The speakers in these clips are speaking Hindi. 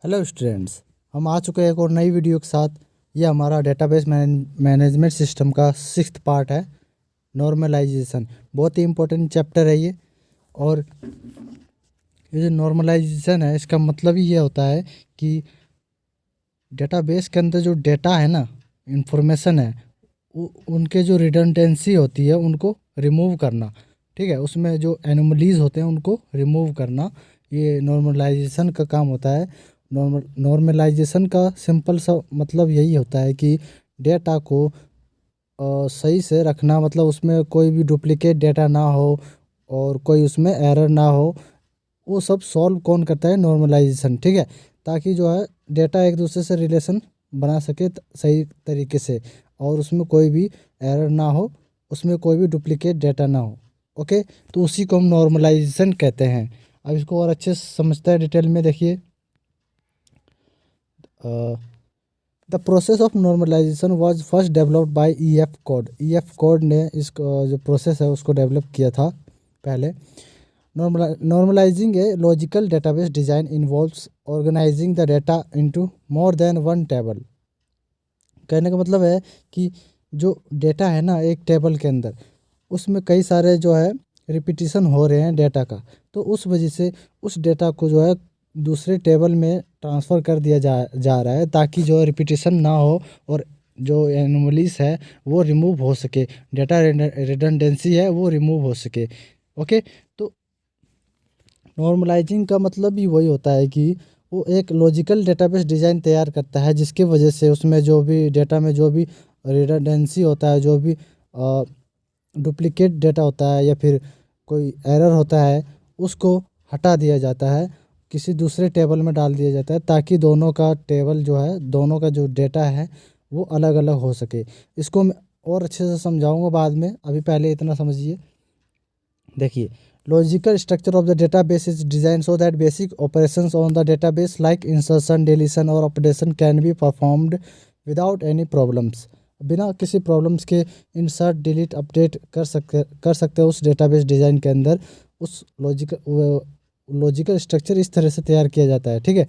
हेलो स्टूडेंट्स, हम आ चुके हैं एक और नई वीडियो के साथ। ये हमारा डेटाबेस मैनेजमेंट सिस्टम का 6th पार्ट है, नॉर्मलाइजेशन। बहुत ही इम्पोर्टेंट चैप्टर है ये। और ये जो नॉर्मलाइजेशन है, इसका मतलब ही ये होता है कि डेटाबेस के अंदर जो डेटा है ना, इंफॉर्मेशन है, उनके जो रिडंडेंसी होती है उनको रिमूव करना। ठीक है, उसमें जो एनोमलीज होते हैं उनको रिमूव करना, ये नॉर्मलाइजेशन का काम होता है। नॉर्मलाइजेशन का सिंपल सा मतलब यही होता है कि डेटा को सही से रखना, मतलब उसमें कोई भी डुप्लीकेट डेटा ना हो और कोई उसमें एरर ना हो। वो सब सॉल्व कौन करता है? नॉर्मलाइजेशन। ठीक है, ताकि जो है डेटा एक दूसरे से रिलेशन बना सके सही तरीके से, और उसमें कोई भी एरर ना हो, उसमें कोई भी डुप्लीकेट डेटा ना हो। ओके, तो उसी को हम नॉर्मलाइजेशन कहते हैं। अब इसको और अच्छे से समझते हैं डिटेल में। देखिए, the process of normalization was first developed by E F Codd. E F Codd ने इस जो प्रोसेस है उसको डेवलप किया था पहले। Normalizing a logical database design involves organizing the data into more than one table। कहने का मतलब है कि जो डेटा है ना एक टेबल के अंदर, उसमें कई सारे जो है रिपीटिशन हो रहे हैं डेटा का, तो उस वजह से उस डेटा को जो है दूसरे टेबल में ट्रांसफ़र कर दिया जा रहा है, ताकि जो रिपीटिशन ना हो और जो एनोमलीज है वो रिमूव हो सके, डेटा रिडंडेंसी है वो रिमूव हो सके। ओके, तो नॉर्मलाइजिंग का मतलब भी वही होता है कि वो एक लॉजिकल डेटाबेस डिज़ाइन तैयार करता है, जिसकी वजह से उसमें जो भी डेटा में जो भी रिडंडेंसी होता है, जो भी डुप्लीकेट डेटा होता है या फिर कोई एरर होता है, उसको हटा दिया जाता है, किसी दूसरे टेबल में डाल दिया जाता है, ताकि दोनों का टेबल जो है, दोनों का जो डेटा है वो अलग अलग हो सके। इसको मैं और अच्छे से समझाऊंगा बाद में, अभी पहले इतना समझिए। देखिए, logical structure of the database is designed so that basic operations on the database like insertion, deletion और updation can be performed without any problems। बिना किसी प्रॉब्लम्स के इंसर्ट, डिलीट, अपडेट कर सकते हैं उस डेटाबेस डिज़ाइन के अंदर। उस लॉजिकल स्ट्रक्चर इस तरह से तैयार किया जाता है। ठीक है,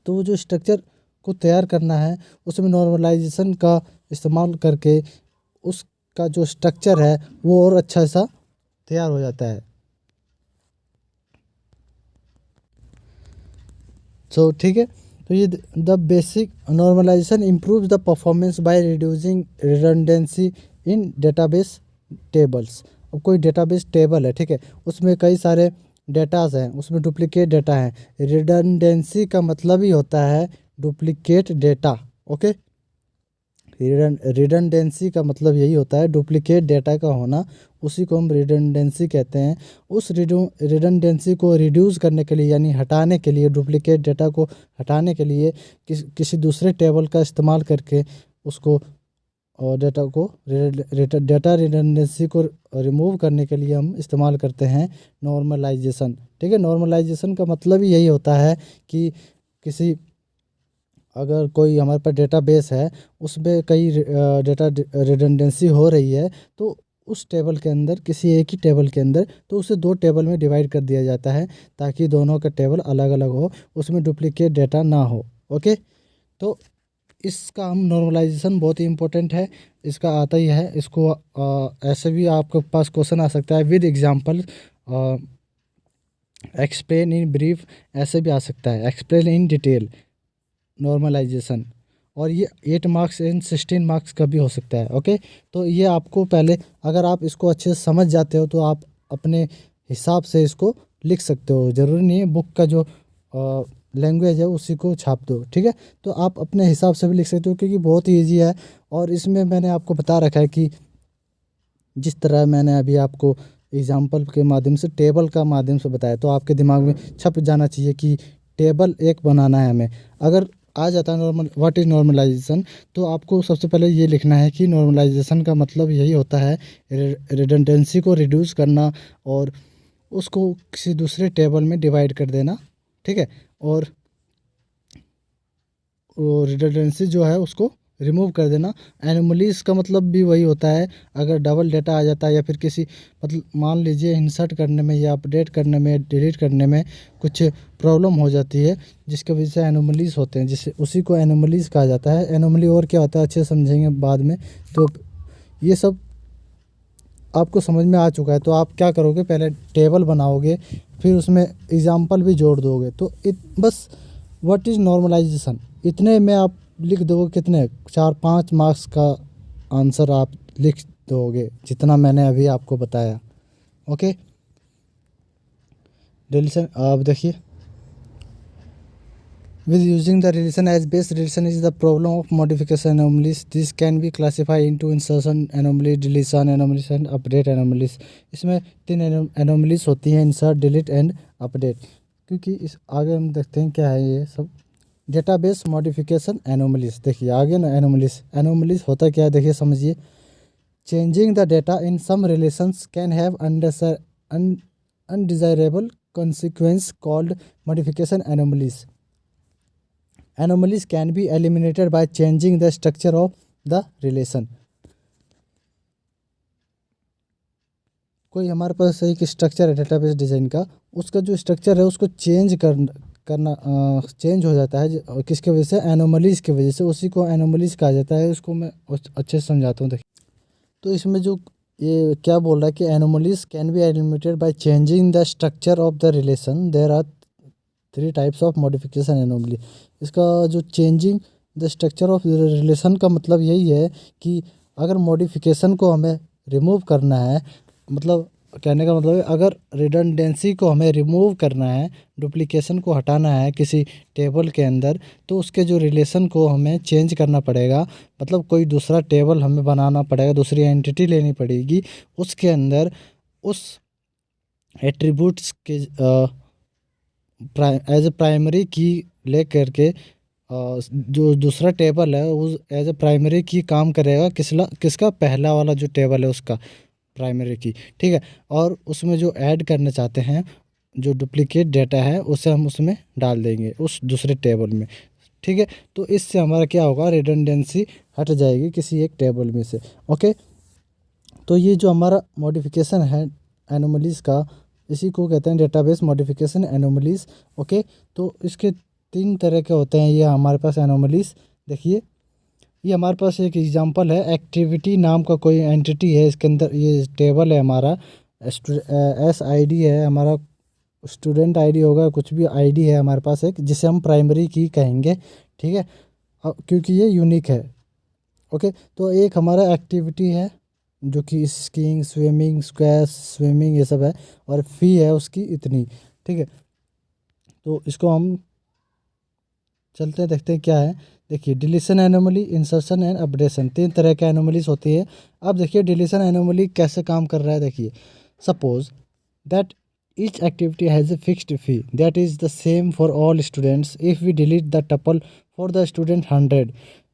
तो वो जो स्ट्रक्चर को तैयार करना है, उसमें नॉर्मलाइजेशन का इस्तेमाल करके उसका जो स्ट्रक्चर है वो और अच्छा सा तैयार हो जाता है। सो ठीक है, तो ये the basic normalization improves the performance by reducing redundancy in database tables. अब कोई डेटाबेस टेबल है, ठीक है, उसमें कई सारे डेटाज हैं, उसमें डुप्लीकेट डेटा है। रिडंडेंसी का मतलब ही होता है डुप्लीकेट डेटा। ओके, रिडंडेंसी का मतलब यही होता है डुप्लीकेट डेटा का होना, उसी को हम रिडंडेंसी कहते हैं। उस रिडंडेंसी को रिड्यूस करने के लिए, यानी हटाने के लिए, डुप्लीकेट डेटा को हटाने के लिए किसी दूसरे टेबल का इस्तेमाल करके उसको और डेटा रिडंडेंसी को रिमूव करने के लिए हम इस्तेमाल करते हैं नॉर्मलाइजेशन। ठीक है, नॉर्मलाइजेशन का मतलब ही यही होता है कि किसी, अगर कोई हमारे पास डेटाबेस है, उसमें कई डेटा रिडंडेंसी हो रही है, तो उस टेबल के अंदर, किसी एक ही टेबल के अंदर, तो उसे दो टेबल में डिवाइड कर दिया जाता है, ताकि दोनों का टेबल अलग अलग हो, उसमें डुप्लीकेट डेटा ना हो। ओके, तो इसका हम नॉर्मलाइजेशन बहुत ही इम्पोर्टेंट है, इसका आता ही है। इसको ऐसे भी आपके पास क्वेश्चन आ सकता है with example, explain in brief, ऐसे भी आ सकता है एक्सप्लेन इन डिटेल नॉर्मलाइजेशन। और ये 8 मार्क्स एंड 16 मार्क्स का भी हो सकता है। ओके, तो ये आपको पहले, अगर आप इसको अच्छे से समझ जाते हो तो आप अपने हिसाब से इसको लिख सकते हो। ज़रूरी नहीं है बुक का जो लैंग्वेज है उसी को छाप दो। ठीक है, तो आप अपने हिसाब से भी लिख सकते हो, क्योंकि बहुत ही ईजी है। और इसमें मैंने आपको बता रखा है कि जिस तरह मैंने अभी आपको एग्जाम्पल के माध्यम से, टेबल का माध्यम से बताया, तो आपके दिमाग में छप जाना चाहिए कि टेबल एक बनाना है हमें। अगर आ जाता है नॉर्मल, व्हाट इज़ नॉर्मलाइजेशन, तो आपको सबसे पहले ये लिखना है कि नॉर्मलाइजेशन का मतलब यही होता है रिडंडेंसी को रिड्यूस करना और उसको किसी दूसरे टेबल में डिवाइड कर देना। ठीक है, और रिडंडेंसी जो है उसको रिमूव कर देना। एनोमलीज का मतलब भी वही होता है, अगर डबल डेटा आ जाता है या फिर किसी मतलब मान लीजिए इंसर्ट करने में या अपडेट करने में डिलीट करने में कुछ प्रॉब्लम हो जाती है, जिसके वजह से एनोमलीज होते हैं, जिससे उसी को एनोमलीज कहा जाता है। एनोमली और क्या होता है अच्छे समझेंगे बाद में। तो ये सब आपको समझ में आ चुका है, तो आप क्या करोगे, पहले टेबल बनाओगे, फिर उसमें एग्जाम्पल भी जोड़ दोगे। तो बस व्हाट इज़ नॉर्मलाइजेशन, इतने में आप लिख दोगे, कितने 4-5 मार्क्स का आंसर आप लिख दोगे, जितना मैंने अभी आपको बताया। ओके, रिलेशन आप देखिए, with using the relation as base, relation is the problem of modification anomalies. This can be classified into insertion anomaly, deletion anomalies and update anomalies. इसमें 3 anomalies होती हैं, insert, delete and update। क्योंकि इस आगे हम देखते हैं क्या है ये सब। डेटाबेस मॉडिफिकेशन एनोमलीज, देखिए आगे ना एनोमलीज होता क्या है, देखिए समझिए। Changing the data in some relations can have undesirable consequence called modification anomalies. Anomalies can be eliminated by changing the structure of the relation. कोई हमारे पास एक स्ट्रक्चर है डेटाबेस डिज़ाइन का, उसका जो स्ट्रक्चर है उसको करना चेंज हो जाता है, किसके वजह से, एनोमलीज की वजह से। उसी को एनोमलीज कहा जाता है। उसको मैं अच्छे से समझाता हूँ। देखिए, तो इसमें जो ये क्या बोल रहा है कि anomalies can be eliminated by changing the structure of the relation. There are 3 types of modification anomaly. इसका जो changing the structure of relation का मतलब यही है कि अगर मॉडिफिकेशन को हमें रिमूव करना है, मतलब कहने का मतलब है अगर रिडंडेंसी को हमें रिमूव करना है, डुप्लीकेशन को हटाना है किसी टेबल के अंदर, तो उसके जो रिलेशन को हमें चेंज करना पड़ेगा। मतलब कोई दूसरा टेबल हमें बनाना पड़ेगा, दूसरी एंटिटी लेनी पड़ेगी, उसके अंदर उस एट्रीब्यूट्स के एज ए प्राइमरी की ले करके जो दूसरा टेबल है उस एज ए प्राइमरी की काम करेगा, किसका पहला वाला जो टेबल है उसका प्राइमरी की, ठीक है। और उसमें जो ऐड करना चाहते हैं, जो डुप्लीकेट डेटा है उसे हम उसमें डाल देंगे उस दूसरे टेबल में, ठीक है। तो इससे हमारा क्या होगा, रिडंडेंसी हट जाएगी किसी एक टेबल में से। ओके, तो ये जो हमारा मॉडिफिकेशन है एनोमलीज का, इसी को कहते हैं डेटाबेस मॉडिफिकेशन एनोमलीज। ओके, तो इसके 3 तरह के होते हैं ये हमारे पास एनोमलीज। देखिए, ये हमारे पास एक एग्जांपल है, एक्टिविटी नाम का कोई एंटिटी है, इसके अंदर ये टेबल है हमारा, SID है हमारा, स्टूडेंट ID होगा, कुछ भी ID है हमारे पास एक, जिसे हम प्राइमरी की कहेंगे, ठीक है, क्योंकि ये यूनिक है। ओके, तो एक हमारा एक्टिविटी है जो कि स्कीइंग, स्विमिंग, स्क्वैश, स्विमिंग ये सब है, और फ़ी है उसकी इतनी, ठीक है। तो इसको हम चलते हैं, देखते हैं क्या है। देखिए, deletion anomaly, insertion and updation, 3 तरह के एनोमलीज होती है। अब देखिए डिलीशन एनोमली कैसे काम कर रहा है। देखिए, suppose that each activity has a fixed fee that is the same for all students. If we delete the tuple for the student 100,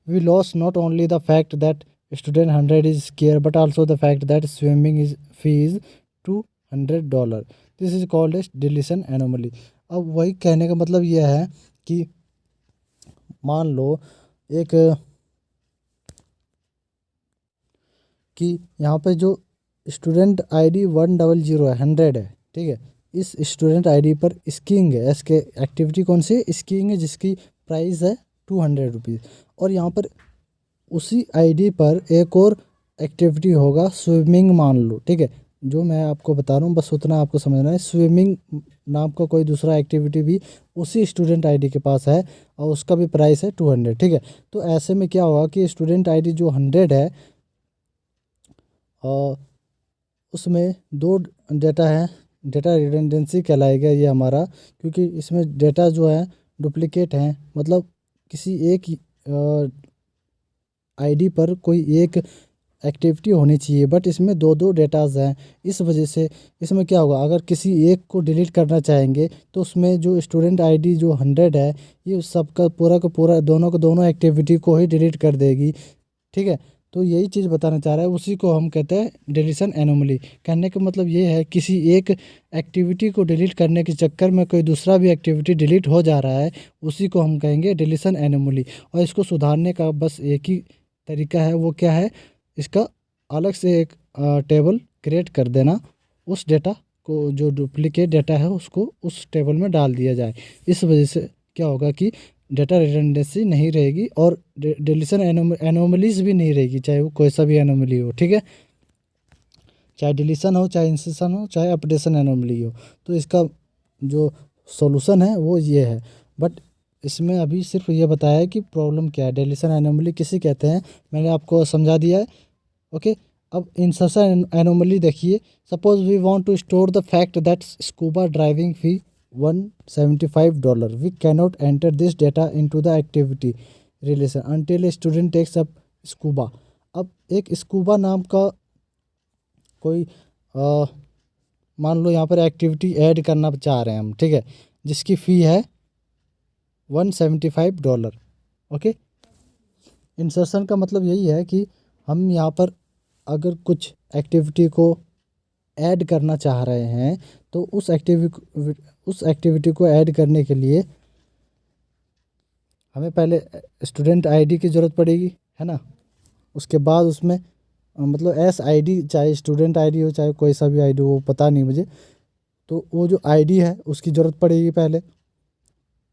we lose not only the fact that student 100 is scare but also the fact that swimming is fee is $200। This is called as deletion anomaly. अब वही कहने का मतलब यह है कि मान लो एक कि यहाँ पे जो स्टूडेंट ID 100 है, 100 है, ठीक है। इस स्टूडेंट ID पर स्कीइंग है, इसके एक्टिविटी कौन सी है, स्कीइंग है, जिसकी प्राइस है ₹200। और यहाँ पर उसी ID पर एक और एक्टिविटी होगा, स्विमिंग मान लो, ठीक है। जो मैं आपको बता रहा हूँ बस उतना आपको समझना है। स्विमिंग नाम का कोई दूसरा एक्टिविटी भी उसी स्टूडेंट ID के पास है और उसका भी प्राइस है 200, ठीक है। तो ऐसे में क्या होगा कि स्टूडेंट ID जो 100 है और उसमें 2 डेटा है, डेटा रिडंडेंसी कहलाएगा ये हमारा, क्योंकि इसमें डेटा जो है डुप्लीकेट हैं, मतलब किसी एक ID पर कोई एक एक्टिविटी होनी चाहिए, बट इसमें 2 डेटाज हैं। इस वजह से इसमें क्या होगा, अगर किसी एक को डिलीट करना चाहेंगे तो उसमें जो स्टूडेंट ID जो 100 है, ये सबका पूरा का पूरा दोनों को दोनों एक्टिविटी को ही डिलीट कर देगी, ठीक है। तो यही चीज़ बताना चाह रहा है, उसी को हम कहते हैं डिलीशन एनोमली। कहने का मतलब ये है किसी एक एक्टिविटी को डिलीट करने के चक्कर में कोई दूसरा भी एक्टिविटी डिलीट हो जा रहा है, उसी को हम कहेंगे डिलीशन एनोमली। और इसको सुधारने का बस एक ही तरीका है, वो क्या है, इसका अलग से एक टेबल क्रिएट कर देना, उस डेटा को जो डुप्लीकेट डेटा है उसको उस टेबल में डाल दिया जाए। इस वजह से क्या होगा कि डेटा रिडंडेंसी नहीं रहेगी और डिलीशन एनोमलीज भी नहीं रहेगी, चाहे वो कोई सा भी एनोमली हो, ठीक है, चाहे डिलीशन हो, चाहे इंसर्शन हो, चाहे अपडेशन एनोमली हो। तो इसका जो सॉल्यूशन है वो ये है। बट इसमें अभी सिर्फ ये बताया है कि प्रॉब्लम क्या है, डिलीशन एनोमली किसे कहते हैं, मैंने आपको समझा दिया है। ओके, अब इंसर्शन एनोमली देखिए। Suppose we want to store the fact that scuba driving fee $175, we cannot enter this data into the activity relation until student takes up scuba. अब एक स्कूबा नाम का कोई मान लो यहाँ पर एक्टिविटी ऐड करना चाह रहे हैं हम, ठीक है, जिसकी फ़ी है $175। ओके, इंसर्शन का मतलब यही है कि हम यहाँ पर अगर कुछ एक्टिविटी को ऐड करना चाह रहे हैं तो उस एक्टिविटी को ऐड करने के लिए हमें पहले स्टूडेंट आईडी की ज़रूरत पड़ेगी, है ना। उसके बाद उसमें मतलब SID, चाहे स्टूडेंट आईडी हो चाहे कोई सा भी आईडी हो, पता नहीं मुझे, तो वो जो आईडी है उसकी ज़रूरत पड़ेगी। पहले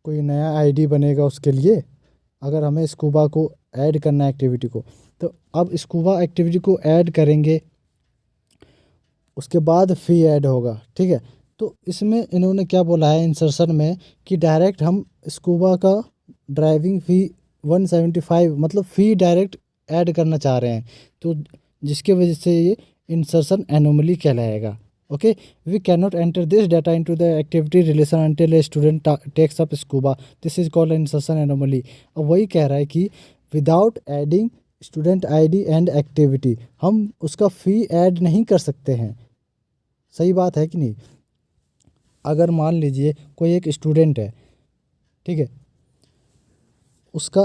कोई नया आईडी बनेगा उसके लिए, अगर हमें स्कूबा को ऐड करना है एक्टिविटी को। तो अब स्कूबा एक्टिविटी को ऐड करेंगे, उसके बाद फ़ी ऐड होगा, ठीक है। तो इसमें इन्होंने क्या बोला है इंसर्शन में कि डायरेक्ट हम स्कूबा का ड्राइविंग फ़ी 175 मतलब फ़ी डायरेक्ट ऐड करना चाह रहे हैं, तो जिसके वजह से ये इंसर्शन एनोमली कहलाएगा। Okay, we can not enter this data into the activity relation until a student takes up scuba, this is called insertion anomaly. अब वही कह रहा है कि without adding student ID and activity हम उसका फ़ी ऐड नहीं कर सकते हैं। सही बात है कि नहीं। अगर मान लीजिए कोई एक स्टूडेंट है, ठीक है, उसका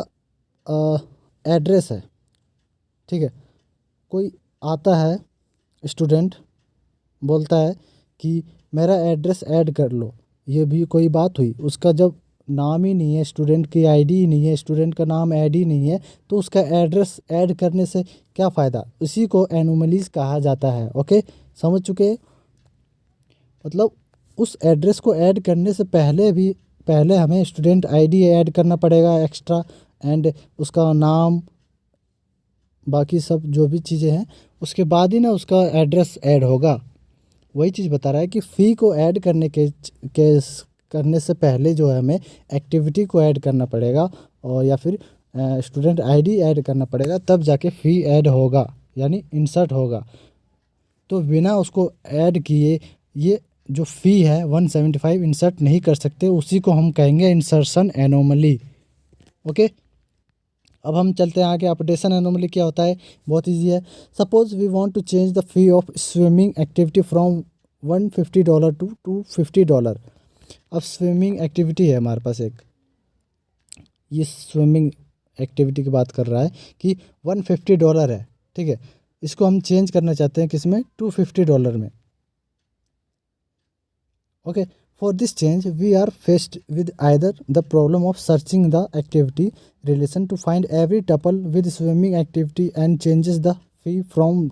एड्रेस है, ठीक है, कोई आता है स्टूडेंट बोलता है कि मेरा एड्रेस ऐड कर लो, ये भी कोई बात हुई। उसका जब नाम ही नहीं है, स्टूडेंट की आईडी ही नहीं है, स्टूडेंट का नाम ऐड ही नहीं है, तो उसका एड्रेस ऐड करने से क्या फ़ायदा, उसी को एनोमलीज कहा जाता है। ओके, समझ चुके हैं। मतलब उस एड्रेस को ऐड करने से पहले हमें स्टूडेंट आईडी ऐड करना पड़ेगा एक्स्ट्रा, एंड उसका नाम, बाकी सब जो भी चीज़ें हैं, उसके बाद ही ना उसका एड्रेस ऐड होगा। वही चीज़ बता रहा है कि फ़ी को ऐड करने से पहले जो है हमें एक्टिविटी को ऐड करना पड़ेगा, और या फिर स्टूडेंट आईडी ऐड करना पड़ेगा, तब जाके फ़ी ऐड होगा, यानी इंसर्ट होगा। तो बिना उसको ऐड किए ये जो फ़ी है 175 इंसर्ट नहीं कर सकते, उसी को हम कहेंगे इंसर्शन एनोमली। ओके, अब हम चलते हैं आगे। अपडेशन एनोमली क्या होता है, बहुत ईजी है। Suppose we want to change the fee of swimming activity from $150 to $250। अब स्विमिंग एक्टिविटी है हमारे पास एक, ये स्विमिंग एक्टिविटी की बात कर रहा है कि $150 है, ठीक है, इसको हम चेंज करना चाहते हैं किस में, $250 में। Okay, for this change we are faced with either the problem of searching the activity relation to find every tuple with swimming activity and changes the fee from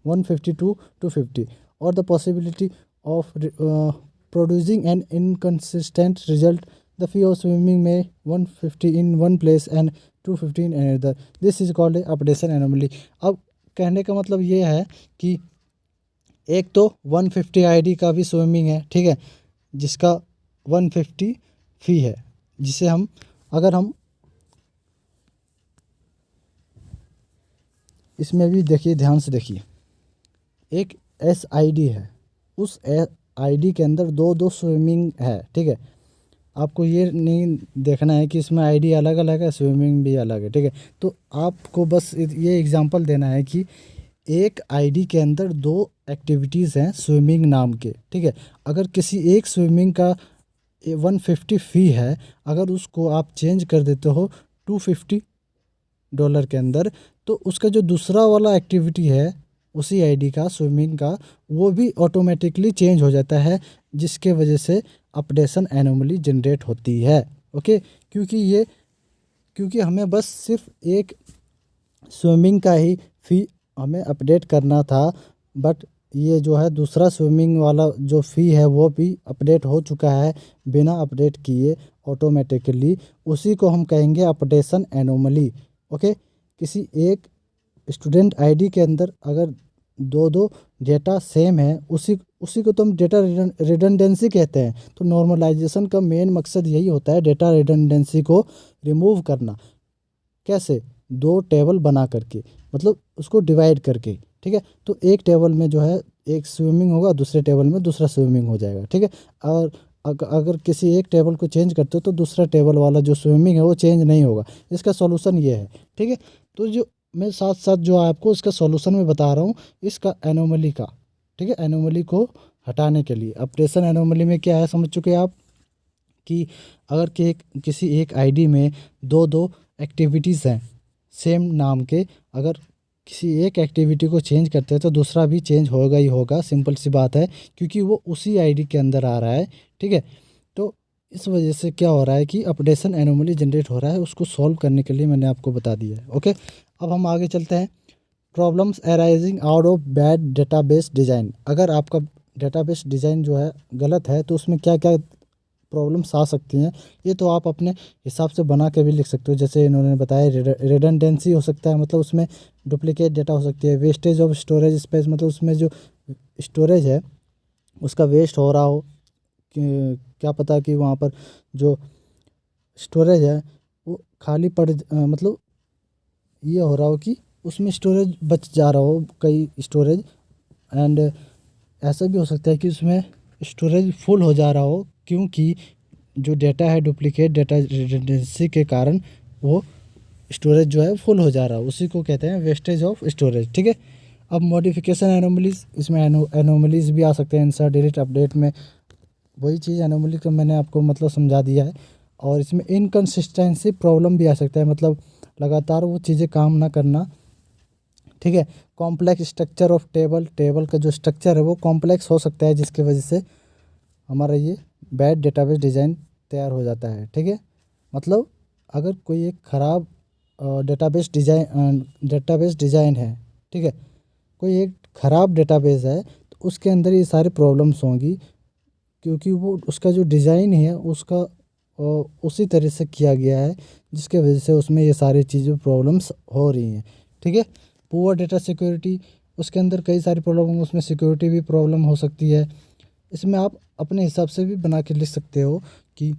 150 to 250, और the possibility of producing an inconsistent result. The fee of swimming may 150 in one place and 250 in another. This is called a updation anomaly. अब कहने का मतलब ये है कि एक तो 150 आईडी का भी स्विमिंग है, ठीक है, जिसका 150 फ़ी है, जिसे हम अगर हम इसमें भी देखिए, ध्यान से देखिए, एक SID है, उस आईडी के अंदर दो स्विमिंग है, ठीक है। आपको ये नहीं देखना है कि इसमें आईडी अलग अलग है, स्विमिंग भी अलग है, ठीक है। तो आपको बस ये एग्जांपल देना है कि एक आईडी के अंदर दो एक्टिविटीज़ हैं स्विमिंग नाम के, ठीक है। अगर किसी एक स्विमिंग का 150 फ़ी है, अगर उसको आप चेंज कर देते हो $250 के अंदर, तो उसका जो दूसरा वाला एक्टिविटी है उसी आईडी का स्विमिंग का, वो भी ऑटोमेटिकली चेंज हो जाता है, जिसके वजह से अपडेशन एनोमली जनरेट होती है। ओके, क्योंकि हमें बस सिर्फ एक स्विमिंग का ही फ़ी हमें अपडेट करना था, बट ये जो है दूसरा स्विमिंग वाला जो फ़ी है वो भी अपडेट हो चुका है बिना अपडेट किए ऑटोमेटिकली। उसी को हम कहेंगे अपडेशन एनोमली। ओके, किसी एक स्टूडेंट आईडी के अंदर अगर दो दो डेटा सेम है, उसी को तो हम डेटा रिडंडेंसी कहते हैं। तो नॉर्मलाइजेशन का मेन मकसद यही होता है, डेटा रिडंडेंसी को रिमूव करना। कैसे? दो टेबल बना करके, मतलब उसको डिवाइड करके। ठीक है, तो एक टेबल में जो है एक स्विमिंग होगा, दूसरे टेबल में दूसरा स्विमिंग हो जाएगा। ठीक है, और अगर किसी एक टेबल को चेंज करते हो तो दूसरा टेबल वाला जो स्विमिंग है वो चेंज नहीं होगा। इसका सॉल्यूशन ये है। ठीक है, तो जो मैं साथ साथ जो आपको इसका सॉल्यूशन में बता रहा हूँ इसका एनोमली का। ठीक है, एनोमली को हटाने के लिए अपडेशन एनोमली में क्या है समझ चुके हैं आप, कि अगर किसी एक आईडी में दो दो एक्टिविटीज़ हैं सेम नाम के, अगर किसी एक एक्टिविटी को चेंज करते हैं तो दूसरा भी चेंज होगा ही होगा। सिंपल सी बात है, क्योंकि वो उसी आईडी के अंदर आ रहा है। ठीक है, तो इस वजह से क्या हो रहा है कि अपडेशन एनोमली जनरेट हो रहा है। उसको सॉल्व करने के लिए मैंने आपको बता दिया है। ओके, अब हम आगे चलते हैं। Problems arising out of bad database design. अगर आपका डेटाबेस डिज़ाइन जो है गलत है तो उसमें क्या क्या प्रॉब्लम्स आ सकती हैं, ये तो आप अपने हिसाब से बना के भी लिख सकते हो। जैसे इन्होंने बताया रिडंडेंसी हो सकता है, मतलब उसमें डुप्लीकेट डेटा हो सकती है। वेस्टेज ऑफ स्टोरेज स्पेस, मतलब उसमें जो स्टोरेज है उसका वेस्ट हो रहा हो, क्या पता कि वहाँ पर जो स्टोरेज है वो खाली मतलब ये हो रहा हो कि उसमें स्टोरेज बच जा रहा हो, कई स्टोरेज। एंड ऐसा भी हो सकता है कि उसमें स्टोरेज फुल हो जा रहा हो, क्योंकि जो डेटा है डुप्लीकेट डेटा रिडंडेंसी के कारण वो स्टोरेज जो है फुल हो जा रहा है। उसी को कहते हैं वेस्टेज ऑफ स्टोरेज। ठीक है, अब मॉडिफिकेशन एनोमलीज, इसमें एनोमलीज भी आ सकते हैं। इंसर्ट डिलीट अपडेट में वही चीज़ एनोमली का मैंने आपको मतलब समझा दिया है। और इसमें इनकन्सिस्टेंसी प्रॉब्लम भी आ सकता है, मतलब लगातार वो चीज़ें काम ना करना। ठीक है, कॉम्प्लेक्स स्ट्रक्चर ऑफ टेबल का जो स्ट्रक्चर है वो कॉम्प्लेक्स हो सकता है, जिसकी वजह से हमारा ये बैड डेटाबेस डिज़ाइन तैयार हो जाता है। ठीक है, मतलब अगर कोई एक ख़राब डेटाबेस डिज़ाइन है, ठीक है, कोई एक ख़राब डेटाबेस है तो उसके अंदर ये सारी प्रॉब्लम्स होंगी, क्योंकि वो उसका जो डिज़ाइन है उसका उसी तरह से किया गया है, जिसके वजह से उसमें ये सारी चीज़ें प्रॉब्लम्स हो रही हैं। ठीक है, पुअर डेटा सिक्योरिटी, उसके अंदर कई सारी प्रॉब्लम होंगी, उसमें सिक्योरिटी भी प्रॉब्लम हो सकती है। इसमें आप अपने हिसाब से भी बना के लिख सकते हो कि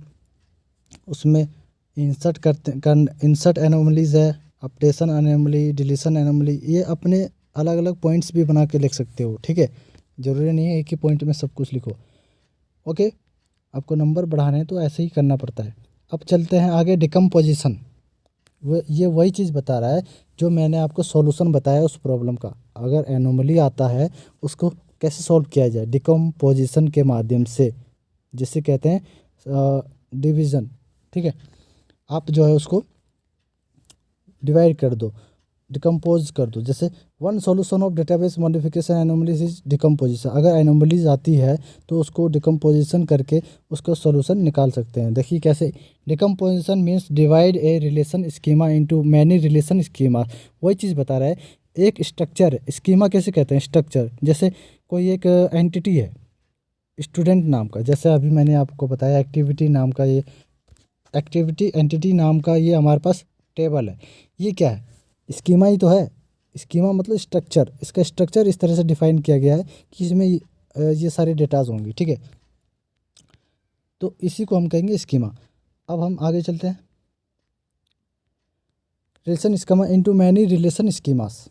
उसमें इंसर्ट एनोमलीज है, अपडेशन एनोमली, डिलीशन एनोमली, ये अपने अलग अलग पॉइंट्स भी बना के लिख सकते हो। ठीक है, ज़रूरी नहीं है एक ही पॉइंट में सब कुछ लिखो। ओके, आपको नंबर बढ़ाने हैं तो ऐसे ही करना पड़ता है। अब चलते हैं आगे। डिकम्पोजिशन, ये वही चीज़ बता रहा है जो मैंने आपको सॉल्यूशन बताया उस प्रॉब्लम का। अगर एनोमली आता है उसको कैसे सॉल्व किया जाए, डिकम्पोजिशन के माध्यम से, जिसे कहते हैं डिवीज़न। ठीक है, आप जो है उसको डिवाइड कर दो, डिकम्पोज कर दो। जैसे one solution of database modification anomalies is decomposition. अगर एनोमलीज आती है तो उसको डिकम्पोजिशन करके उसका सॉल्यूशन निकाल सकते हैं। देखिए कैसे। Decomposition means divide a relation schema into many relation schema. वही चीज़ बता रहा है, एक स्ट्रक्चर, स्कीमा कैसे कहते हैं, स्ट्रक्चर। जैसे कोई एक एंटिटी है स्टूडेंट नाम का, जैसे अभी मैंने आपको बताया एक्टिविटी नाम का, ये एक्टिविटी एंटिटी नाम का ये हमारे पास टेबल है। ये क्या है, स्कीमा ही तो है। स्कीमा मतलब स्ट्रक्चर। इसका स्ट्रक्चर इस तरह से डिफाइन किया गया है कि इसमें ये सारे डेटाज होंगी। ठीक है, तो इसी को हम कहेंगे स्कीमा। अब हम आगे चलते हैं। Relation schema into many relation schemas.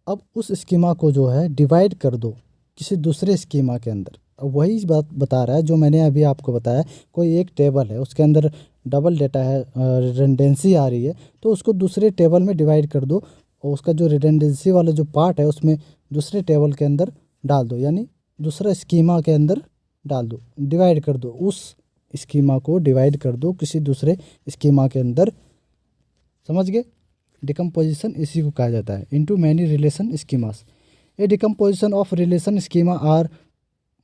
अब उस स्कीमा को जो है डिवाइड कर दो किसी दूसरे स्कीमा के अंदर। अब वही बात बता रहा है जो मैंने अभी आपको बताया। कोई एक टेबल है, उसके अंदर डबल डेटा है, रिडंडेंसी आ रही है, तो उसको दूसरे टेबल में डिवाइड कर दो और उसका जो रिडंडेंसी वाला जो पार्ट है उसमें दूसरे टेबल के अंदर डाल दो, यानी दूसरा स्कीमा के अंदर डाल दो, डिवाइड कर दो। उस स्कीमा को डिवाइड कर दो किसी दूसरे स्कीमा के अंदर। समझ गए। डिकम्पोजिशन इसी को कहा जाता है। Into many relation schemas, a decomposition of relation schema R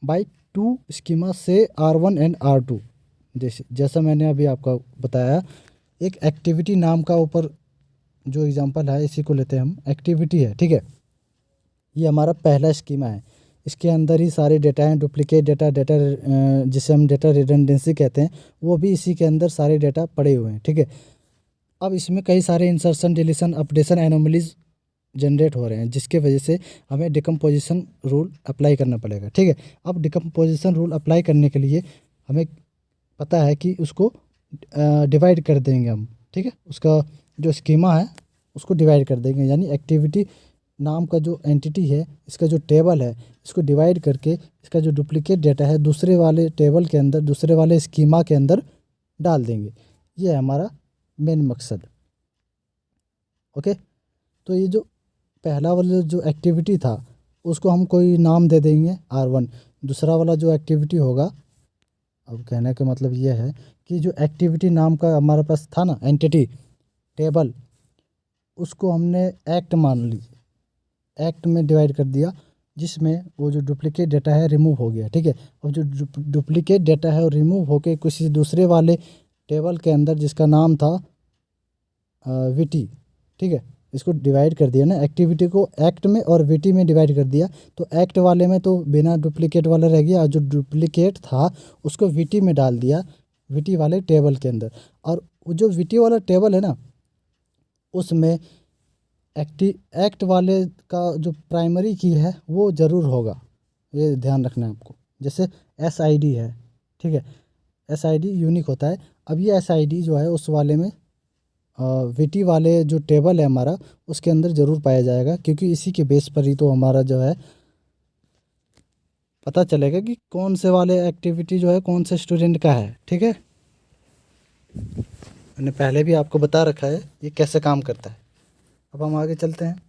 by two schema से R1 एंड R2। जैसा मैंने अभी आपको बताया, एक एक्टिविटी नाम का ऊपर जो एग्जांपल है इसी को लेते हैं हम, एक्टिविटी है, ठीक है। ये हमारा पहला स्कीमा है, इसके अंदर ही सारे डेटा हैं, डुप्लीकेट डेटा, जिसे हम डेटा रिडंडेंसी कहते हैं, वो भी इसी के अंदर सारे डेटा पड़े हुए हैं, ठीक है। अब इसमें कई सारे insertion, deletion, updation, anomalies generate हो रहे हैं, जिसके वजह से हमें डिकम्पोजिशन रूल अप्लाई करना पड़ेगा, ठीक है। अब डिकम्पोजिशन रूल अप्लाई करने के लिए हमें पता है कि उसको डिवाइड कर देंगे हम, ठीक है। उसका जो स्कीमा है उसको डिवाइड कर देंगे, यानी एक्टिविटी नाम का जो एंटिटी है, इसका जो टेबल है, इसको डिवाइड करके इसका जो डुप्लीकेट डेटा है दूसरे वाले टेबल के अंदर, दूसरे वाले स्कीमा के अंदर डाल देंगे। ये है हमारा मेन मकसद, ओके। तो ये जो पहला वाला जो एक्टिविटी था उसको हम कोई नाम दे देंगे R1। दूसरा वाला जो एक्टिविटी होगा, अब कहने का मतलब ये है कि जो एक्टिविटी नाम का हमारे पास था ना एंटिटी टेबल, उसको हमने एक्ट मान ली, एक्ट में डिवाइड कर दिया, जिसमें वो जो डुप्लीकेट डेटा है रिमूव हो गया, ठीक है। अब जो डुप्लीकेट डेटा है वो रिमूव होके किसी दूसरे वाले टेबल के अंदर जिसका नाम था VT, ठीक है, इसको डिवाइड कर दिया ना, एक्टिविटी को एक्ट में और VT में डिवाइड कर दिया। तो एक्ट वाले में तो बिना डुप्लीकेट वाला रह गया, और जो डुप्लीकेट था उसको VT में डाल दिया, VT वाले टेबल के अंदर। और वो जो VT वाला टेबल है ना, उसमें एक्ट वाले का जो प्राइमरी की है वो ज़रूर होगा, ये ध्यान रखना है आपको। जैसे SID है, ठीक है, SID यूनिक होता है। अब ये SID जो है उस वाले में VT वाले जो टेबल है हमारा उसके अंदर ज़रूर पाया जाएगा, क्योंकि इसी के बेस पर ही तो हमारा जो है पता चलेगा कि कौन से वाले एक्टिविटी जो है कौन से स्टूडेंट का है, ठीक है। मैंने पहले भी आपको बता रखा है ये कैसे काम करता है। अब हम आगे चलते हैं।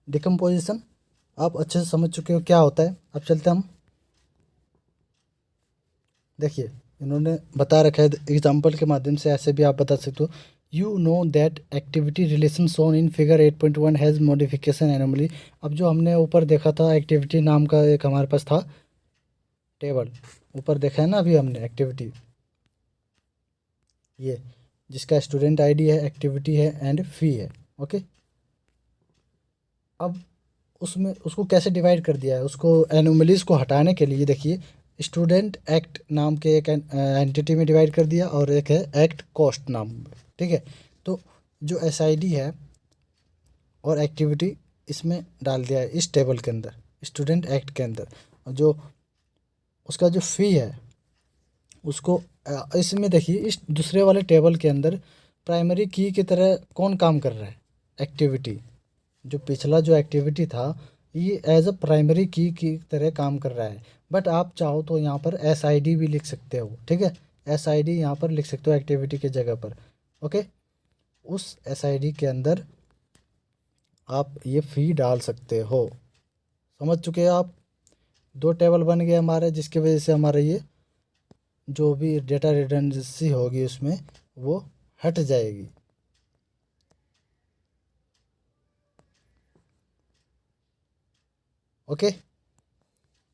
डिकम्पोजिशन आप अच्छे से समझ चुके हो क्या होता है। अब चलते हैं हम, देखिए इन्होंने बता रखा है एग्जाम्पल के माध्यम से, ऐसे भी आप बता सकते हो। You know that activity relation shown in figure 8.1 has modification anomaly. अब जो हमने ऊपर देखा था एक्टिविटी नाम का एक हमारे पास था टेबल, ऊपर देखा है ना अभी हमने एक्टिविटी, ये जिसका स्टूडेंट ID है, एक्टिविटी है एंड फी है, ओके। अब उसमें उसको कैसे डिवाइड कर दिया है, उसको एनोमलीज को हटाने के लिए देखिए, स्टूडेंट एक्ट नाम के एक एंटिटी में डिवाइड कर दिया और एक है एक्ट कॉस्ट नाम में, ठीक है। तो जो SID है और एक्टिविटी इसमें डाल दिया है इस टेबल के अंदर, स्टूडेंट एक्ट के अंदर। और जो उसका जो फ़ी है उसको इसमें देखिए इस दूसरे वाले टेबल के अंदर प्राइमरी की की तरह कौन काम कर रहा है, एक्टिविटी। जो पिछला जो एक्टिविटी था ये एज अ प्राइमरी की तरह काम कर रहा है, बट आप चाहो तो यहाँ पर SID भी लिख सकते हो, ठीक है। SID यहाँ पर लिख सकते हो एक्टिविटी के जगह पर, ओके। उस SID के अंदर आप ये फ़ी डाल सकते हो। समझ चुके हैं आप, दो टेबल बन गए हमारे, जिसकी वजह से हमारा ये जो भी डेटा रिडंडेंसी होगी उसमें वो हट जाएगी। ओके,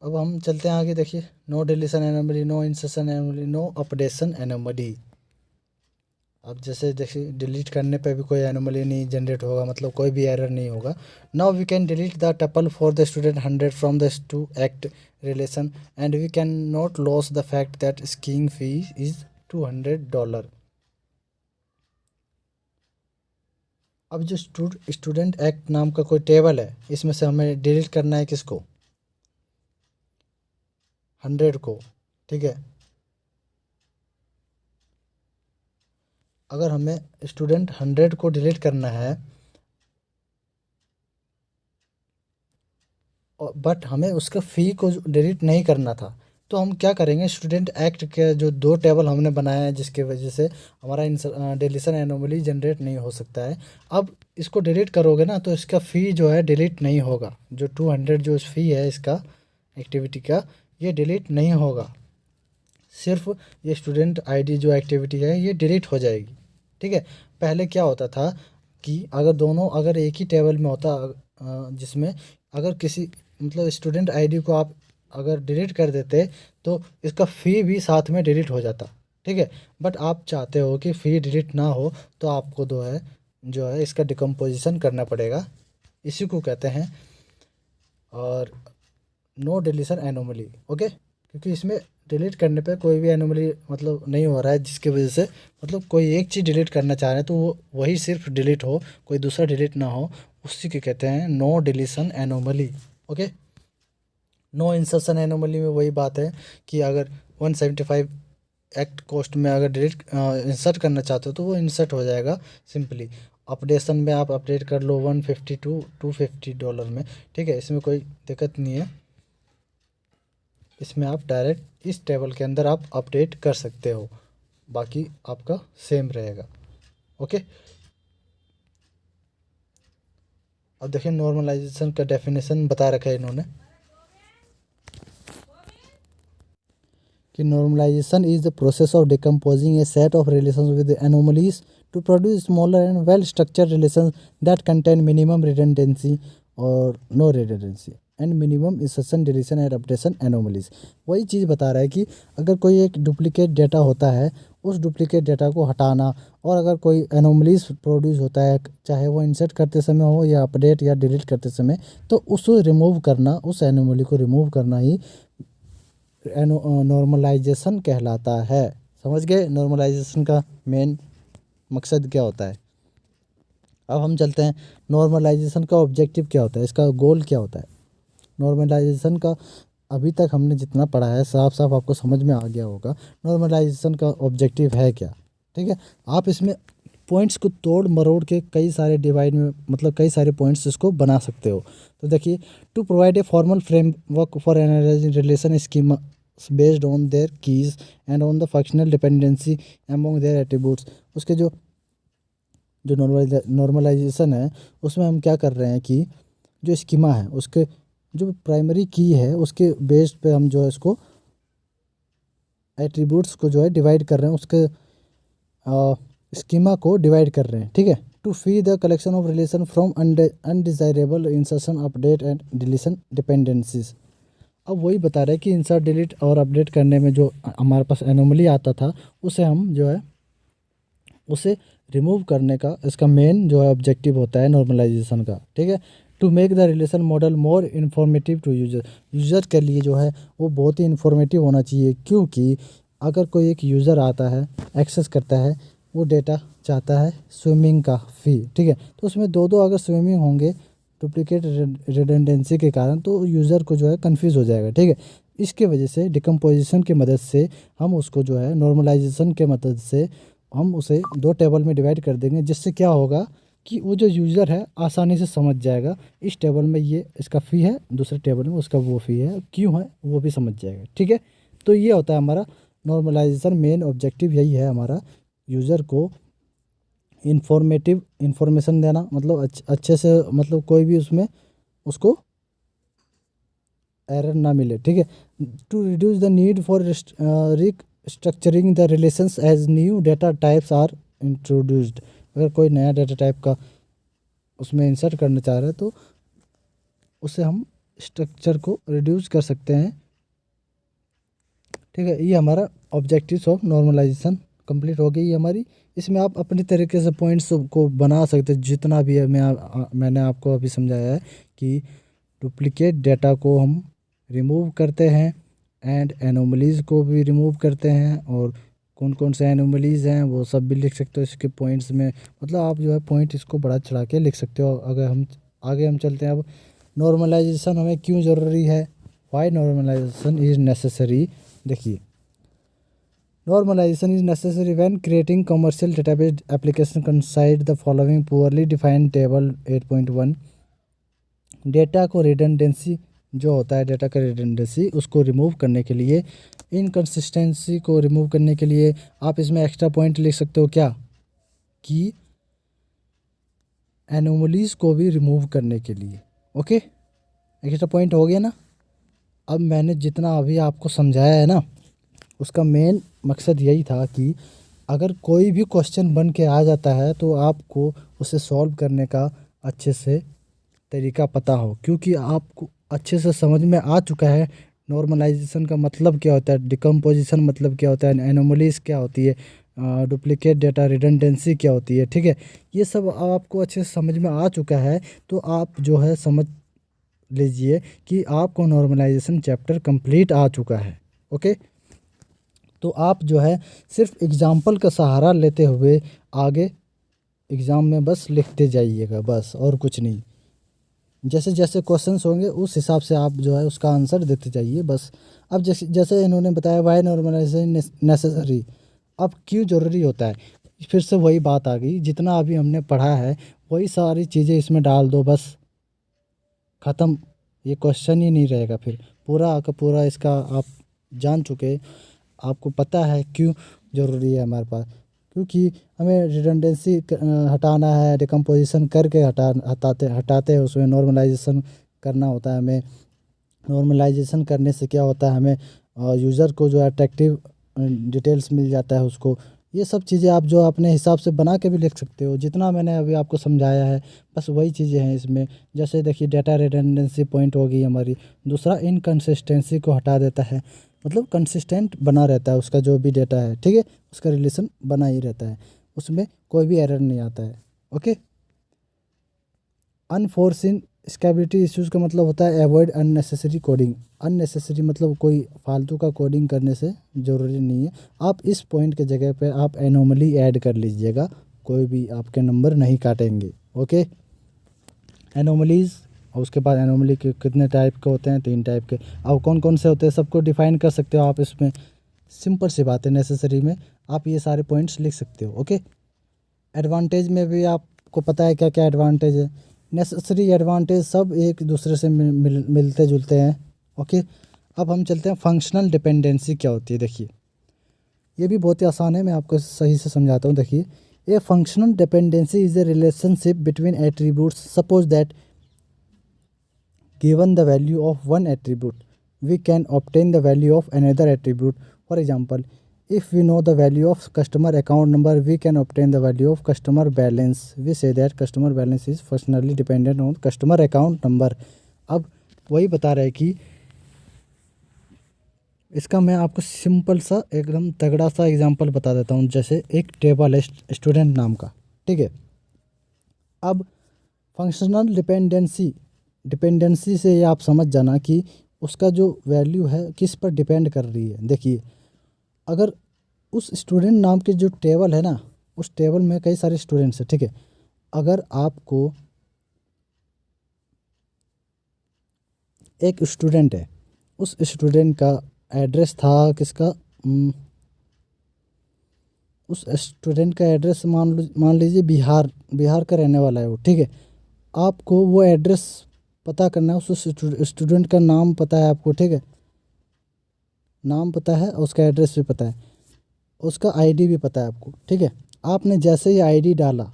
अब हम चलते हैं आगे। देखिए, no deletion anomaly, no insertion anomaly, no updation anomaly. अब जैसे देखिए डिलीट करने पे भी कोई एनोमली नहीं जनरेट होगा, मतलब कोई भी एरर नहीं होगा। Now we can delete the tuple for the student 100 from the two act relation and we can not lose the fact that skiing fee is $200। अब जो स्टूडेंट एक्ट नाम का कोई टेबल है, इसमें से हमें डिलीट करना है किसको, 100 को, ठीक है। अगर हमें स्टूडेंट 100 को डिलीट करना है बट हमें उसका फ़ी को डिलीट नहीं करना था, तो हम क्या करेंगे, स्टूडेंट एक्ट के जो दो टेबल हमने बनाए हैं जिसके वजह से हमारा डिलीशन एनोमली जनरेट नहीं हो सकता है, अब इसको डिलीट करोगे ना तो इसका फ़ी जो है डिलीट नहीं होगा। जो 200 जो फ़ी है इसका एक्टिविटी का, ये डिलीट नहीं होगा। सिर्फ ये स्टूडेंट आईडी जो एक्टिविटी है ये डिलीट हो जाएगी। ठीक है, पहले क्या होता था कि अगर एक ही टेबल में होता जिसमें अगर किसी मतलब स्टूडेंट आईडी को आप अगर डिलीट कर देते तो इसका फ़ी भी साथ में डिलीट हो जाता। ठीक है, बट आप चाहते हो कि फ़ी डिलीट ना हो तो आपको जो है इसका डिकम्पोजिशन करना पड़ेगा। इसी को कहते हैं और नो डिलीशन एनोमली। ओके, क्योंकि इसमें डिलीट करने पे कोई भी एनोमली मतलब नहीं हो रहा है, जिसकी वजह से मतलब कोई एक चीज़ डिलीट करना चाह रहे हैं तो वो वही सिर्फ डिलीट हो, कोई दूसरा डिलीट ना हो, उसी के कहते हैं no deletion anomaly. Okay, no insertion anomaly में वही बात है कि अगर 175 एक्ट कॉस्ट में अगर डिलीट इंसर्ट करना चाहते हो तो वो इंसर्ट हो जाएगा सिंपली। अपडेशन में आप अपडेट कर लो 150 टू $250 में। ठीक है, इसमें कोई दिक्कत नहीं है, इसमें आप डायरेक्ट इस टेबल के अंदर आप अपडेट कर सकते हो, बाकी आपका सेम रहेगा। ओके, अब देखिए नॉर्मलाइजेशन का डेफिनेशन बता रखा है इन्होंने कि normalization is the process of decomposing a set of relations with anomalies to produce smaller and well structured relations that contain minimum redundancy और no redundancy and minimum insertion deletion and updation anomalies. वही चीज़ बता रहा है कि अगर कोई एक डुप्लीकेट डेटा होता है, उस डुप्लीकेट डेटा को हटाना, और अगर कोई एनोमलीज प्रोड्यूस होता है चाहे वो इंसर्ट करते समय हो या अपडेट या डिलीट करते समय, तो उसको रिमूव करना, उस एनोमली को रिमूव करना ही नॉर्मलाइजेशन कहलाता है। समझ गए नॉर्मलाइजेशन का मेन मकसद क्या होता है। अब हम चलते हैं नॉर्मलाइजेशन का ऑब्जेक्टिव क्या होता है, इसका गोल क्या होता है। नॉर्मलाइजेशन का अभी तक हमने जितना पढ़ा है साफ साफ आपको समझ में आ गया होगा नॉर्मलाइजेशन का ऑब्जेक्टिव है क्या। ठीक है, आप इसमें पॉइंट्स को तोड़ मरोड़ के कई सारे डिवाइड में मतलब कई सारे पॉइंट्स इसको बना सकते हो। तो देखिए, to provide a formal framework for analysing relation schema based on their keys and on the functional dependency among their attributes. उसके जो जो नॉर्मलाइजेशन है उसमें हम क्या कर रहे हैं कि जो स्कीमा है उसके जो प्राइमरी की है उसके बेस पे हम जो है इसको एट्रीब्यूट्स को जो है डिवाइड कर रहे हैं, उसके स्कीमा को डिवाइड कर रहे हैं। ठीक है, to free the collection of relation from undesirable insertion update and deletion dependencies. अब वही बता रहे हैं कि इंसर्ट डिलीट और अपडेट करने में जो हमारे पास एनोमली आता था उसे हम जो है उसे रिमूव करने का इसका मेन जो है ऑब्जेक्टिव होता है नॉर्मलाइजेशन का। ठीक है, to make the relation model more informative to user के लिए जो है वो बहुत ही इन्फॉर्मेटिव होना चाहिए, क्योंकि अगर कोई एक यूज़र आता है एक्सेस करता है वो डेटा चाहता है स्विमिंग का फ़ी। ठीक है, तो उसमें दो दो अगर स्विमिंग होंगे डुप्लीकेट रिडंडेंसी के कारण तो यूज़र को जो है कंफ्यूज हो जाएगा। ठीक है, इसके वजह से डिकम्पोजिशन की मदद से हम उसको जो है नॉर्मलाइजेशन के मदद से हम उसे दो टेबल में डिवाइड कर देंगे, जिससे क्या होगा कि वो जो यूज़र है आसानी से समझ जाएगा इस टेबल में ये इसका फ़ी है, दूसरे टेबल में उसका वो फ़ी है, क्यों है वो भी समझ जाएगा। ठीक है, तो ये होता है हमारा नॉर्मलाइजेशन। मेन ऑब्जेक्टिव यही है हमारा, यूज़र को इंफॉर्मेशन देना, मतलब अच्छे से मतलब कोई भी उसमें उसको एरर ना मिले। ठीक है, to reduce the need for restructuring the relations as new data types are introduced. अगर कोई नया डेटा टाइप का उसमें इंसर्ट करना चाह रहे हैं तो उससे हम स्ट्रक्चर को रिड्यूस कर सकते हैं। ठीक है, ये हमारा ऑब्जेक्टिव्स ऑफ नॉर्मलाइजेशन कंप्लीट हो गई हमारी। इसमें आप अपने तरीके से पॉइंट्स को बना सकते हैं जितना भी है। मैंने आपको अभी समझाया है कि डुप्लीकेट डेटा को हम रिमूव करते हैं एंड एनोमलीज़ को भी रिमूव करते हैं, और कौन कौन से एनोमलीज़ हैं वो सब भी लिख सकते हो इसके पॉइंट्स में। मतलब आप जो है पॉइंट इसको बढ़ा चढ़ा के लिख सकते हो। अगर हम आगे हम चलते हैं, अब नॉर्मलाइजेशन हमें क्यों ज़रूरी है, वाई नॉर्मलाइजेशन इज़ नेसेसरी। देखिए, normalization is necessary when creating commercial database application consider the following poorly defined table 8.1। Data को रिडंडेंसी जो होता है, डेटा का रिडंडेंसी उसको रिमूव करने के लिए, इनकन्सिस्टेंसी को रिमूव करने के लिए आप इसमें एक्स्ट्रा पॉइंट लिख सकते हो क्या कि एनोमलीज को भी रिमूव करने के लिए। ओके, एक्स्ट्रा पॉइंट हो गया ना। अब मैंने जितना अभी आपको समझाया है ना उसका मेन मकसद यही था कि अगर कोई भी क्वेश्चन बन के आ जाता है तो आपको उसे सॉल्व करने का अच्छे से तरीका पता हो, क्योंकि आपको अच्छे से समझ में आ चुका है नॉर्मलाइजेशन का मतलब क्या होता है, डिकम्पोजिशन मतलब क्या होता है, एनोमलीज क्या होती है, डुप्लीकेट डेटा रिडंडेंसी क्या होती है। ठीक है, ये सब आपको अच्छे से समझ में आ चुका है, तो आप जो है समझ लीजिए कि आपको नॉर्मलाइजेशन चैप्टर कंप्लीट आ चुका है। ओके, तो आप जो है सिर्फ एग्जाम्पल का सहारा लेते हुए आगे एग्ज़ाम में बस लिखते जाइएगा, बस और कुछ नहीं। जैसे जैसे क्वेश्चंस होंगे उस हिसाब से आप जो है उसका आंसर देते जाइए बस। अब जैसे जैसे इन्होंने बताया वाई नॉर्मलाइजेशन नेसेसरी, अब क्यों ज़रूरी होता है, फिर से वही बात आ गई, जितना अभी हमने पढ़ा है वही सारी चीज़ें इसमें डाल दो, बस ख़त्म। ये क्वेश्चन ही नहीं रहेगा, फिर पूरा का पूरा इसका आप जान चुके, आपको पता है क्यों ज़रूरी है हमारे पास, क्योंकि हमें रिडंडेंसी हटाना है, डिकम्पोजिशन करके हटाते हैं, उसमें नॉर्मलाइजेशन करना होता है हमें। नॉर्मलाइजेशन करने से क्या होता है, हमें यूज़र को जो अट्रैक्टिव डिटेल्स मिल जाता है उसको। ये सब चीज़ें आप जो अपने हिसाब से बना के भी लिख सकते हो, जितना मैंने अभी आपको समझाया है बस वही चीज़ें हैं इसमें। जैसे देखिए डाटा रिडंडेंसी पॉइंट होगी हमारी, दूसरा इनकंसिस्टेंसी को हटा देता है, मतलब कंसिस्टेंट बना रहता है उसका जो भी डेटा है। ठीक है, उसका रिलेशन बना ही रहता है, उसमें कोई भी एरर नहीं आता है। ओके, अनफोर्सिन स्केबिलिटी इश्यूज़ का मतलब होता है अवॉइड अननेसेसरी कोडिंग। अननेसेसरी मतलब कोई फालतू का कोडिंग करने से ज़रूरी नहीं है। आप इस पॉइंट के जगह पे आप एनोमली ऐड कर लीजिएगा, कोई भी आपके नंबर नहीं काटेंगे। ओके, एनोमलीज, और उसके बाद एनोमली के कितने टाइप के होते हैं, 3 टाइप के। अब कौन कौन से होते हैं सबको डिफाइन कर सकते हो आप इसमें, सिंपल सी बात है, नेसेसरी में आप ये सारे पॉइंट्स लिख सकते हो। ओके, एडवांटेज में भी आपको पता है क्या क्या एडवांटेज है, नेसेसरी एडवांटेज सब एक दूसरे से मिलते जुलते हैं। ओके, अब हम चलते हैं फंक्शनल डिपेंडेंसी क्या होती है। देखिए ये भी बहुत ही आसान है, मैं आपको सही से समझाता हूँ। देखिए, a functional dependency is a relationship between attributes. Suppose that given the value of one attribute, we can obtain the value of another attribute. For example, if we know the value of customer account number, we can obtain the value of customer balance. We say that customer balance is functionally dependent on customer account number. अब वही बता रहे कि इसका मैं आपको सिंपल सा एकदम तगड़ा सा एग्जांपल बता देता हूँ। जैसे एक टेबल है स्टूडेंट नाम का, ठीक है। अब फंक्शनल डिपेंडेंसी से ये आप समझ जाना कि उसका जो वैल्यू है किस पर डिपेंड कर रही है। देखिए, अगर उस स्टूडेंट नाम के जो टेबल है ना, उस टेबल में कई सारे स्टूडेंट्स हैं, ठीक है। अगर आपको एक स्टूडेंट है, उस स्टूडेंट का एड्रेस था किसका, उस स्टूडेंट का एड्रेस मान लीजिए बिहार का रहने वाला है वो, ठीक है। आपको वो एड्रेस पता करना है, उस स्टूडेंट का नाम पता है आपको, ठीक है, नाम पता है, उसका एड्रेस भी पता है, उसका आईडी भी पता है आपको, ठीक है। आपने जैसे ही आईडी डाला,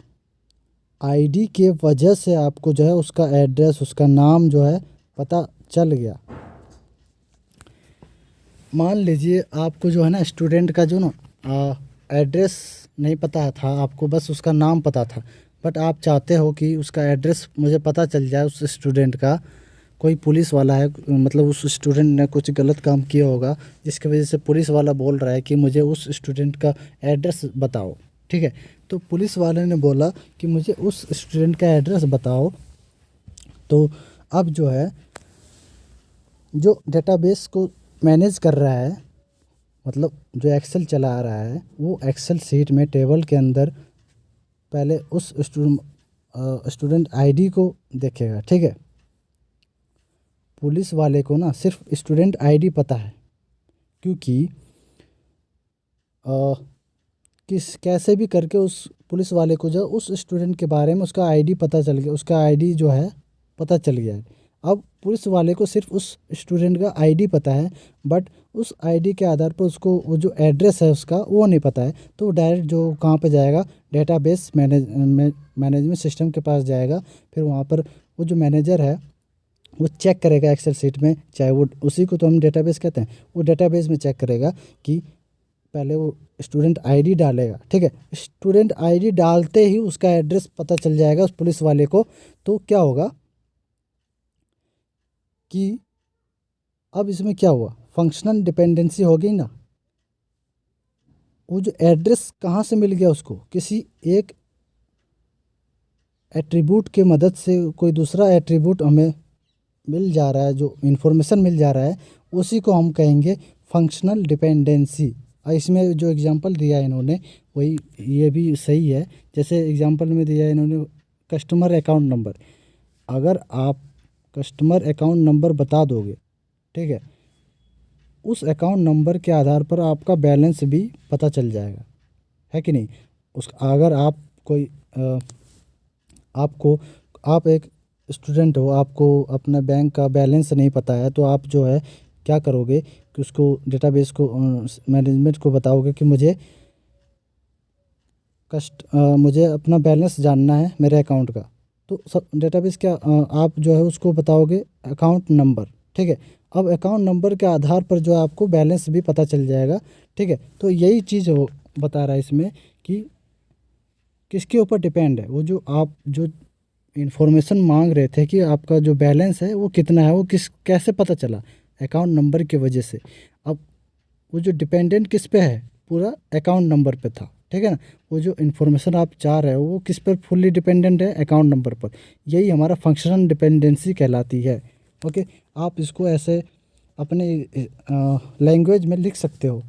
आईडी के वजह से आपको जो है उसका एड्रेस, उसका नाम जो है पता चल गया। मान लीजिए आपको जो है ना स्टूडेंट का जो ना एड्रेस नहीं पता था, आपको बस उसका नाम पता था, बट आप चाहते हो कि उसका एड्रेस मुझे पता चल जाए उस स्टूडेंट का। कोई पुलिस वाला है, मतलब उस स्टूडेंट ने कुछ गलत काम किया होगा जिसकी वजह से पुलिस वाला बोल रहा है कि मुझे उस स्टूडेंट का एड्रेस बताओ, ठीक है। तो पुलिस वाले ने बोला कि मुझे उस स्टूडेंट का एड्रेस बताओ। तो अब जो है जो डेटाबेस को मैनेज कर रहा है, मतलब जो एक्सेल चला रहा है, वो एक्सेल शीट में टेबल के अंदर पहले उस स्टूडेंट आईडी को देखेगा, ठीक है। पुलिस वाले को ना सिर्फ स्टूडेंट आईडी पता है, क्योंकि कैसे भी करके उस पुलिस वाले को जो उस स्टूडेंट के बारे में उसका आईडी पता चल गया, उसका आईडी जो है पता चल गया है। अब पुलिस वाले को सिर्फ उस स्टूडेंट का आईडी पता है, बट उस आईडी के आधार पर उसको वो जो एड्रेस है उसका वो नहीं पता है। तो वो डायरेक्ट जो कहाँ पे जाएगा, डेटाबेस मैनेजमेंट सिस्टम के पास जाएगा। फिर वहाँ पर वो जो मैनेजर है वो चेक करेगा एक्सेल शीट में, चाहे वो उसी को तो हम डेटाबेस कहते हैं, वो डेटाबेस में चेक करेगा कि पहले वो स्टूडेंट आईडी डालेगा, ठीक है। स्टूडेंट आईडी डालते ही उसका एड्रेस पता चल जाएगा उस पुलिस वाले को। तो क्या होगा कि अब इसमें क्या हुआ, फंक्शनल डिपेंडेंसी हो गई ना। वो जो एड्रेस कहाँ से मिल गया उसको, किसी एक एट्रीब्यूट के मदद से कोई दूसरा एट्रीब्यूट हमें मिल जा रहा है, जो इन्फॉर्मेशन मिल जा रहा है, उसी को हम कहेंगे फंक्शनल डिपेंडेंसी। और इसमें जो एग्जांपल दिया है इन्होंने वही, ये भी सही है। जैसे एग्जांपल में दिया है इन्होंने कस्टमर अकाउंट नंबर। अगर आप कस्टमर अकाउंट नंबर बता दोगे, ठीक है, उस अकाउंट नंबर के आधार पर आपका बैलेंस भी पता चल जाएगा, है कि नहीं। उस अगर आप कोई आपको आप एक स्टूडेंट हो, आपको अपना बैंक का बैलेंस नहीं पता है, तो आप जो है क्या करोगे कि उसको डेटाबेस को मैनेजमेंट को बताओगे कि मुझे अपना बैलेंस जानना है मेरे अकाउंट का। तो सब डेटाबेस क्या आप जो है उसको बताओगे अकाउंट नंबर, ठीक है। अब अकाउंट नंबर के आधार पर जो है आपको बैलेंस भी पता चल जाएगा, ठीक है। तो यही चीज़ वो बता रहा है इसमें कि किसके ऊपर डिपेंड है, वो जो आप जो इन्फॉर्मेशन मांग रहे थे कि आपका जो बैलेंस है वो कितना है, वो कैसे पता चला, अकाउंट नंबर की वजह से। अब वो जो डिपेंडेंट किस पे है, पूरा अकाउंट नंबर पे था, ठीक है ना। वो जो इन्फॉर्मेशन आप चाह रहे हो वो किस पर फुल्ली डिपेंडेंट है, अकाउंट नंबर पर। यही हमारा फंक्शनल डिपेंडेंसी कहलाती है। ओके, आप इसको ऐसे अपने लैंग्वेज में लिख सकते हो।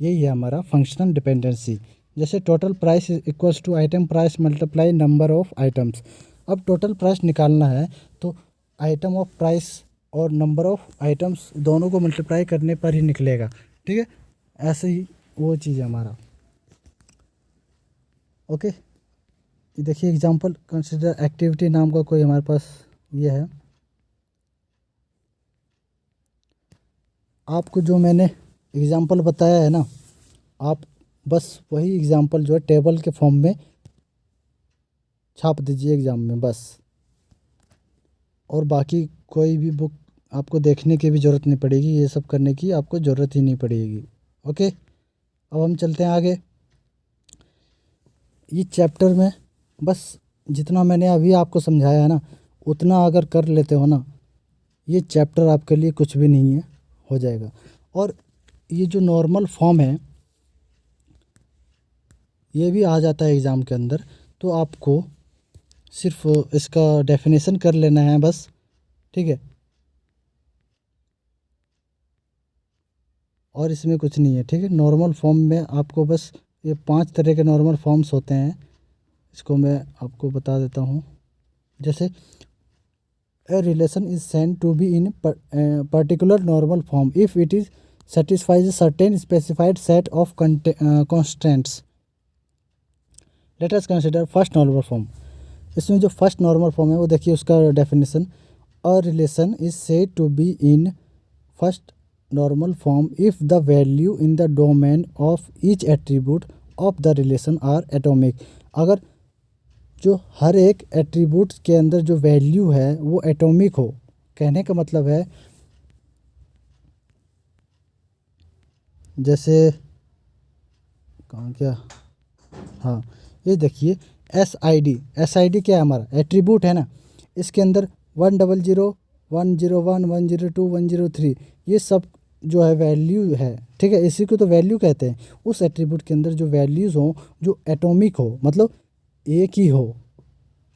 यही है हमारा फंक्शनल डिपेंडेंसी। जैसे total price equals to item price multiply number of items. अब टोटल प्राइस निकालना है तो आइटम ऑफ प्राइस और नंबर ऑफ आइटम्स दोनों को मल्टीप्लाई करने पर ही निकलेगा, ठीक है। ऐसे ही वो चीज़ है हमारा। ओके, ये देखिए एग्जांपल, कंसिडर एक्टिविटी नाम का कोई हमारे पास ये है। आपको जो मैंने एग्जांपल बताया है ना, आप बस वही एग्जांपल जो है टेबल के फॉर्म में छाप दीजिए एग्ज़ाम में बस। और बाकी कोई भी बुक आपको देखने की भी ज़रूरत नहीं पड़ेगी, ये सब करने की आपको ज़रूरत ही नहीं पड़ेगी। ओके, अब हम चलते हैं आगे। ये चैप्टर में बस जितना मैंने अभी आपको समझाया है ना, उतना अगर कर लेते हो ना, ये चैप्टर आपके लिए कुछ भी नहीं है, हो जाएगा। और ये जो नॉर्मल फॉर्म है ये भी आ जाता है एग्ज़ाम के अंदर, तो आपको सिर्फ इसका डेफिनेशन कर लेना है बस, ठीक है। और इसमें कुछ नहीं है, ठीक है। नॉर्मल फॉर्म में आपको बस ये 5 तरह के नॉर्मल फॉर्म्स होते हैं, इसको मैं आपको बता देता हूँ। जैसे a relation is send to be in particular normal form if it is satisfies a certain specified set of constraints. Let us consider first normal form. इसमें जो फर्स्ट नॉर्मल फॉर्म है वो देखिए उसका definition, a relation is said to be in first normal form if the value in the domain of each attribute of the relation are atomic. अगर जो हर एक एट्रीब्यूट के अंदर जो वैल्यू है वो एटॉमिक हो, कहने का मतलब है जैसे कहाँ क्या, हाँ ये देखिए एस आई डी क्या है, हमारा एट्रीब्यूट है ना। इसके अंदर 100 101 102 103 ये सब जो है वैल्यू है, ठीक है। इसी को तो वैल्यू कहते हैं। उस एट्रीब्यूट के अंदर जो वैल्यूज़ हो जो एटॉमिक हो, मतलब एक ही हो,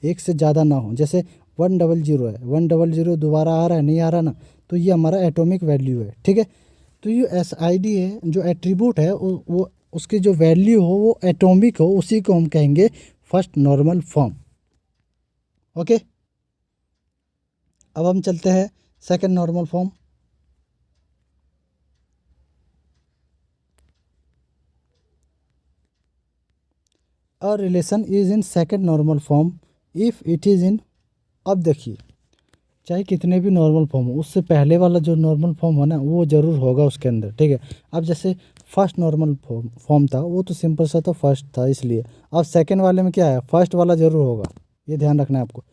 एक से ज़्यादा ना हो। जैसे 100 है, 100 दोबारा आ रहा है नहीं आ रहा ना, तो ये हमारा एटॉमिक वैल्यू है, ठीक है। तो ये एस.आई.डी है, जो एट्रीब्यूट है वो उसकी जो वैल्यू हो वो एटॉमिक हो, उसी को हम कहेंगे फर्स्ट नॉर्मल फॉर्म। ओके, अब हम चलते हैं second normal form. A relation is in second normal form if it is इन, अब देखिए चाहे कितने भी नॉर्मल फॉर्म हो, उससे पहले वाला जो नॉर्मल फॉर्म है ना वो ज़रूर होगा उसके अंदर, ठीक है। अब जैसे फर्स्ट नॉर्मल फॉर्म था वो तो सिंपल सा था, फर्स्ट था इसलिए। अब सेकंड वाले में क्या है, फर्स्ट वाला ज़रूर होगा, ये ध्यान रखना है आपको।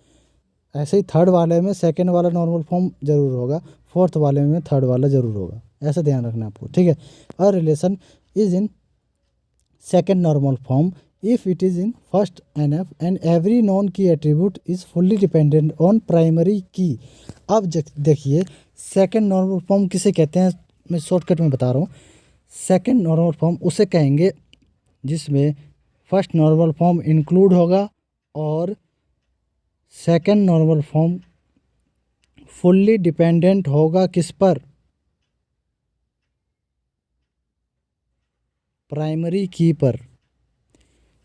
ऐसे ही थर्ड वाले में सेकंड वाला नॉर्मल फॉर्म जरूर होगा, फोर्थ वाले में थर्ड वाला जरूर होगा, ऐसा ध्यान रखना आपको, ठीक है। अ relation is in second normal form if it is in first NF and every non key attribute is fully dependent on primary key. अब देखिए सेकंड नॉर्मल फॉर्म किसे कहते हैं, मैं शॉर्टकट में बता रहा हूँ। सेकंड नॉर्मल फॉर्म उसे कहेंगे जिसमें फर्स्ट नॉर्मल फॉर्म इंक्लूड होगा और second normal form fully dependent होगा किस पर, प्राइमरी की पर।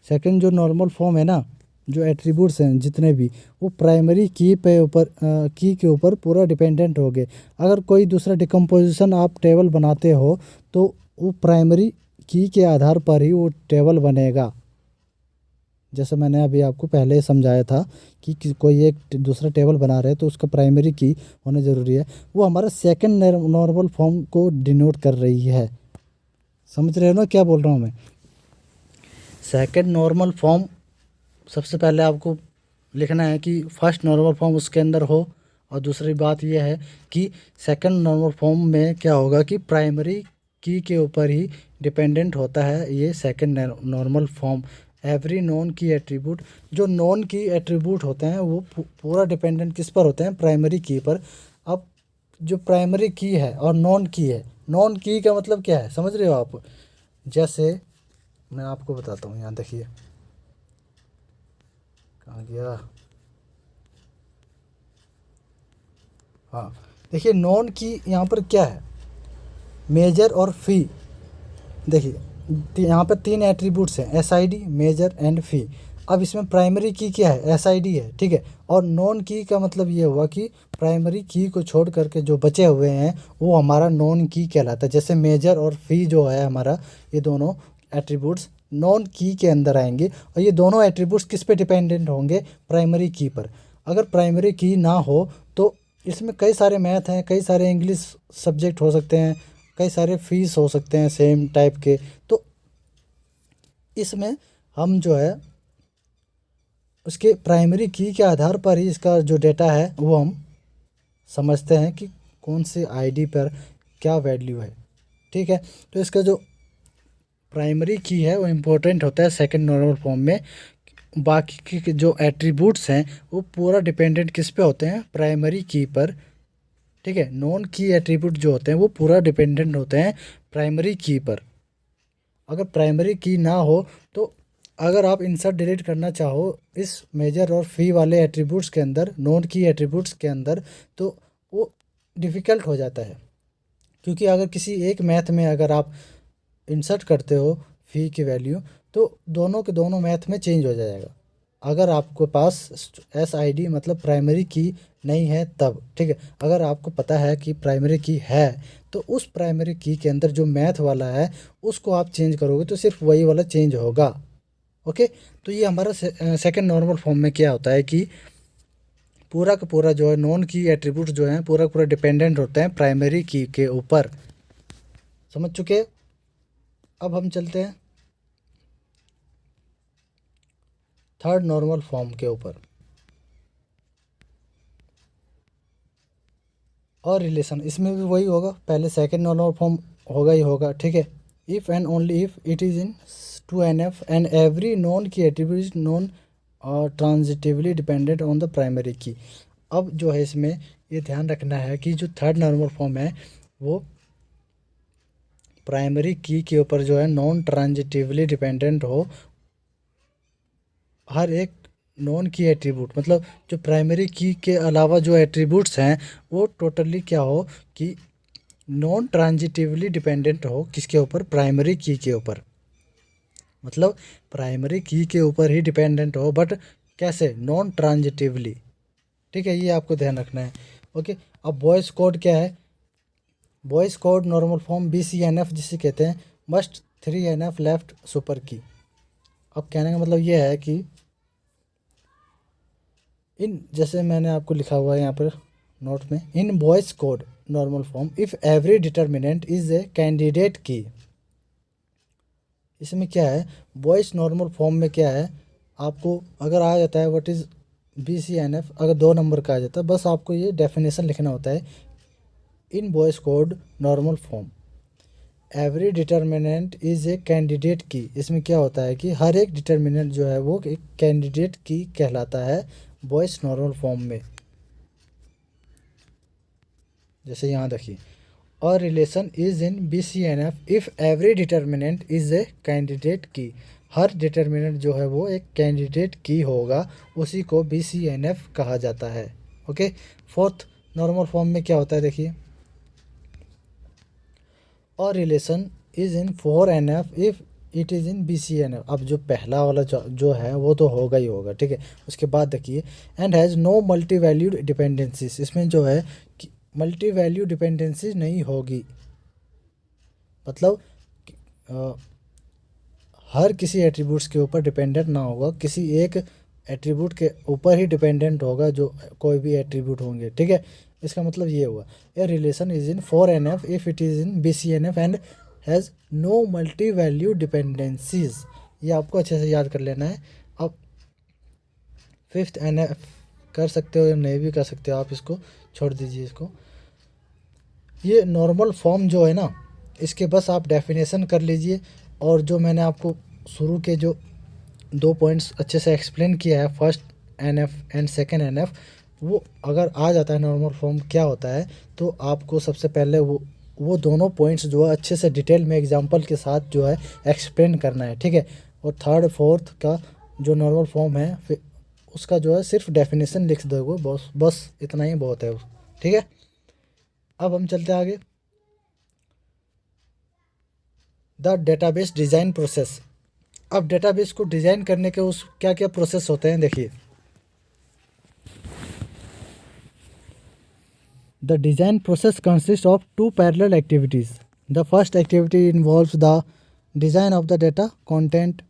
सेकंड जो नॉर्मल फॉर्म है ना, जो एट्रीब्यूट्स हैं जितने भी, वो प्राइमरी की पे ऊपर की के ऊपर पूरा डिपेंडेंट होंगे। अगर कोई दूसरा डिकम्पोजिशन आप टेबल बनाते हो तो वो प्राइमरी की के आधार पर ही वो टेबल बनेगा। जैसे मैंने अभी आपको पहले समझाया था कि कोई एक दूसरा टेबल बना रहे हैं तो उसका प्राइमरी की होना ज़रूरी है, वो हमारा सेकंड नॉर्मल फॉर्म को डिनोट कर रही है। समझ रहे हो ना क्या बोल रहा हूँ मैं। सेकंड नॉर्मल फॉर्म सबसे पहले आपको लिखना है कि फर्स्ट नॉर्मल फॉर्म उसके अंदर हो, और दूसरी बात यह है कि सेकंड नॉर्मल फॉर्म में क्या होगा कि प्राइमरी की के ऊपर ही डिपेंडेंट होता है ये second normal form. Every non key attribute, जो नॉन की एट्रीब्यूट होते हैं वो पूरा डिपेंडेंट किस पर होते हैं, प्राइमरी की पर। अब जो प्राइमरी की है और नॉन की है, नॉन की का मतलब क्या है समझ रहे हो आप। जैसे मैं आपको बताता हूँ, यहाँ देखिए कहाँ गया, हाँ देखिए नॉन की यहाँ पर क्या है, मेजर और फी। देखिए यहाँ पर तीन एट्रीब्यूट्स हैं, एसआईडी, मेजर एंड फी। अब इसमें प्राइमरी की क्या है, एसआईडी है, ठीक है। और नॉन की का मतलब ये हुआ कि प्राइमरी की को छोड़ करके जो बचे हुए हैं वो हमारा नॉन की कहलाता है। जैसे मेजर और फी जो है हमारा, ये दोनों एट्रीब्यूट्स नॉन की के अंदर आएंगे, और ये दोनों एट्रीब्यूट्स किस पे डिपेंडेंट होंगे, प्राइमरी की पर। अगर प्राइमरी की ना हो तो इसमें कई सारे मैथ हैं, कई सारे इंग्लिश सब्जेक्ट हो सकते हैं, कई सारे फीस हो सकते हैं सेम टाइप के। तो इसमें हम जो है उसके प्राइमरी की के आधार पर ही इसका जो डेटा है वो हम समझते हैं कि कौन सी आईडी पर क्या वैल्यू है, ठीक है। तो इसका जो प्राइमरी की है वो इम्पोर्टेंट होता है सेकंड नॉर्मल फॉर्म में। बाकी के जो एट्रीब्यूट्स हैं वो पूरा डिपेंडेंट किस पे होते हैं, प्राइमरी की पर, ठीक है। नॉन की एट्रीब्यूट जो होते हैं वो पूरा डिपेंडेंट होते हैं प्राइमरी की पर। अगर प्राइमरी की ना हो तो अगर आप इंसर्ट डिलीट करना चाहो इस मेजर और फी वाले एट्रीब्यूट्स के अंदर, नॉन की एट्रीब्यूट्स के अंदर, तो वो डिफ़िकल्ट हो जाता है। क्योंकि अगर किसी एक मैथ में अगर आप इंसर्ट करते हो फ़ी की वैल्यू, तो दोनों के दोनों मैथ में चेंज हो जाएगा। अगर आपके पास एसआईडी मतलब प्राइमरी की नहीं है तब, ठीक है। अगर आपको पता है कि प्राइमरी की है तो उस प्राइमरी की के अंदर जो मैथ वाला है उसको आप चेंज करोगे तो सिर्फ वही वाला चेंज होगा। ओके, तो ये हमारा सेकंड नॉर्मल फॉर्म में क्या होता है कि पूरा का पूरा जो है नॉन की एट्रीब्यूट जो है पूरा पूरा डिपेंडेंट होते हैं प्राइमरी की के ऊपर। समझ चुके। अब हम चलते हैं थर्ड नॉर्मल फॉर्म के ऊपर। और रिलेशन इसमें भी वही होगा, पहले सेकंड नॉर्मल फॉर्म होगा ही होगा, ठीक है। If and only if it is in 2NF and every non key attribute is non और transitively dependent on the primary key. अब जो है इसमें ये ध्यान रखना है कि जो थर्ड नॉर्मल फॉर्म है वो प्राइमरी की के ऊपर जो है नॉन ट्रांजिटिवली डिपेंडेंट हो। हर एक नॉन की एट्रीब्यूट मतलब जो प्राइमरी की के अलावा जो एट्रीब्यूट्स हैं वो टोटली क्या हो कि नॉन ट्रांजिटिवली डिपेंडेंट हो किसके ऊपर, प्राइमरी की के ऊपर। मतलब प्राइमरी की के ऊपर ही डिपेंडेंट हो, बट कैसे, नॉन ट्रांजिटिवली, ठीक है। ये आपको ध्यान रखना है। ओके, अब बॉयज़ कोड क्या है, boys code normal form BCNF जिसे कहते हैं, मस्ट 3NF लेफ्ट सुपर की। अब कहने का मतलब ये है कि इन, जैसे मैंने आपको लिखा हुआ है यहाँ पर नोट में, इन boys code normal form if every determinant is a candidate key. इसमें क्या है, बॉयज़ नॉर्मल फॉर्म में क्या है, आपको अगर आ जाता है व्हाट इज़ BCNF अगर 2 नंबर का आ जाता है, बस आपको ये डेफिनेशन लिखना होता है। In Boyce Codd normal form every determinant is a candidate key. इसमें क्या होता है कि हर एक डिटर्मिनेंट जो है वो एक कैंडिडेट की कहलाता है बॉयस नॉर्मल फॉर्म में। जैसे यहाँ देखिए, और relation is in BCNF if every determinant is a candidate की। हर डिटर्मिनेंट जो है वो एक कैंडिडेट की होगा, उसी को BCNF कहा जाता है। ओके, फोर्थ नॉर्मल फॉर्म में क्या होता है देखिए, और relation is in 4NF if it is in BCNF। अब जो पहला वाला जो है वो तो होगा ही होगा, ठीक है। उसके बाद देखिए, and has no multi valued dependencies. इसमें जो है कि मल्टी वैल्यू डिपेंडेंसीज नहीं होगी, मतलब हर किसी एट्रीब्यूट्स के ऊपर डिपेंडेंट ना होगा, किसी एक एट्रीब्यूट के ऊपर ही डिपेंडेंट होगा जो कोई भी एट्रीब्यूट होंगे, ठीक है। इसका मतलब ये हुआ, a relation is in 4NF if it is in BCNF and has no multi value dependencies. ये आपको अच्छे से याद कर लेना है। अब 5th NF कर सकते हो या नहीं भी कर सकते हो, आप इसको छोड़ दीजिए इसको। ये नॉर्मल फॉर्म जो है ना, इसके बस आप डेफिनेशन कर लीजिए, और जो मैंने आपको शुरू के जो 2 पॉइंट्स अच्छे से एक्सप्लेन किया है, first NF and second NF, वो अगर आ जाता है नॉर्मल फॉर्म क्या होता है, तो आपको सबसे पहले वो दोनों पॉइंट्स जो है अच्छे से डिटेल में एग्जांपल के साथ जो है एक्सप्लेन करना है, ठीक है। और थर्ड फोर्थ का जो नॉर्मल फॉर्म है, फिर उसका जो है सिर्फ डेफिनेशन लिख दोगे, बस इतना ही बहुत है, ठीक है। अब हम चलते हैं आगे, द डेटाबेस डिज़ाइन प्रोसेस। अब डेटाबेस को डिज़ाइन करने के उस क्या क्या प्रोसेस होते हैं देखिए। The design process consist of 2 parallel activities. The first activity involves the design of the data content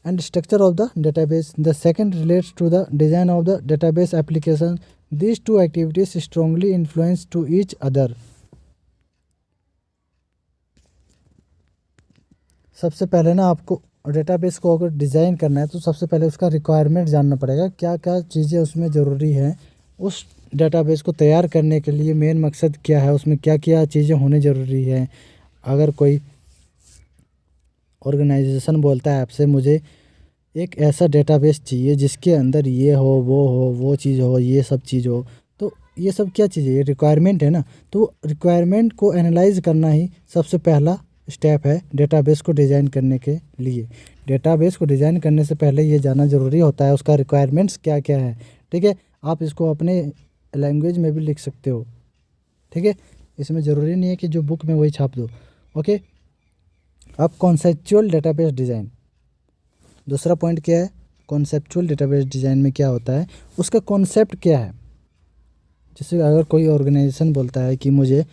and structure of the database. The second relates to the design of the database application. These two activities strongly influence to each other. सबसे पहले ना आपको डेटाबेस को अगर डिज़ाइन करना है तो सबसे पहले उसका रिक्वायरमेंट जानना पड़ेगा, क्या क्या चीज़ें उसमें ज़रूरी हैं। उस डेटाबेस को तैयार करने के लिए मेन मकसद क्या है, उसमें क्या क्या चीज़ें होने ज़रूरी हैं। अगर कोई ऑर्गेनाइजेशन बोलता है आपसे मुझे एक ऐसा डेटाबेस चाहिए जिसके अंदर ये हो, वो चीज़ हो, ये सब चीज़ हो, तो ये सब क्या चीज़ है, ये रिक्वायरमेंट है ना। तो रिक्वायरमेंट को एनालाइज करना ही सबसे पहला स्टेप है डेटाबेस को डिज़ाइन करने के लिए। डेटाबेस को डिज़ाइन करने से पहले ये जानना ज़रूरी होता है उसका रिक्वायरमेंट्स क्या क्या है, ठीक है। आप इसको अपने लैंग्वेज में भी लिख सकते हो, ठीक है। इसमें ज़रूरी नहीं है कि जो बुक में वही छाप दो, ओके। अब कॉन्सेप्चुअल डेटाबेस डिज़ाइन, दूसरा पॉइंट क्या है, कॉन्सेप्चुअल डेटाबेस डिज़ाइन में क्या होता है, उसका कॉन्सेप्ट क्या है। जैसे अगर कोई ऑर्गेनाइजेशन बोलता है कि मुझे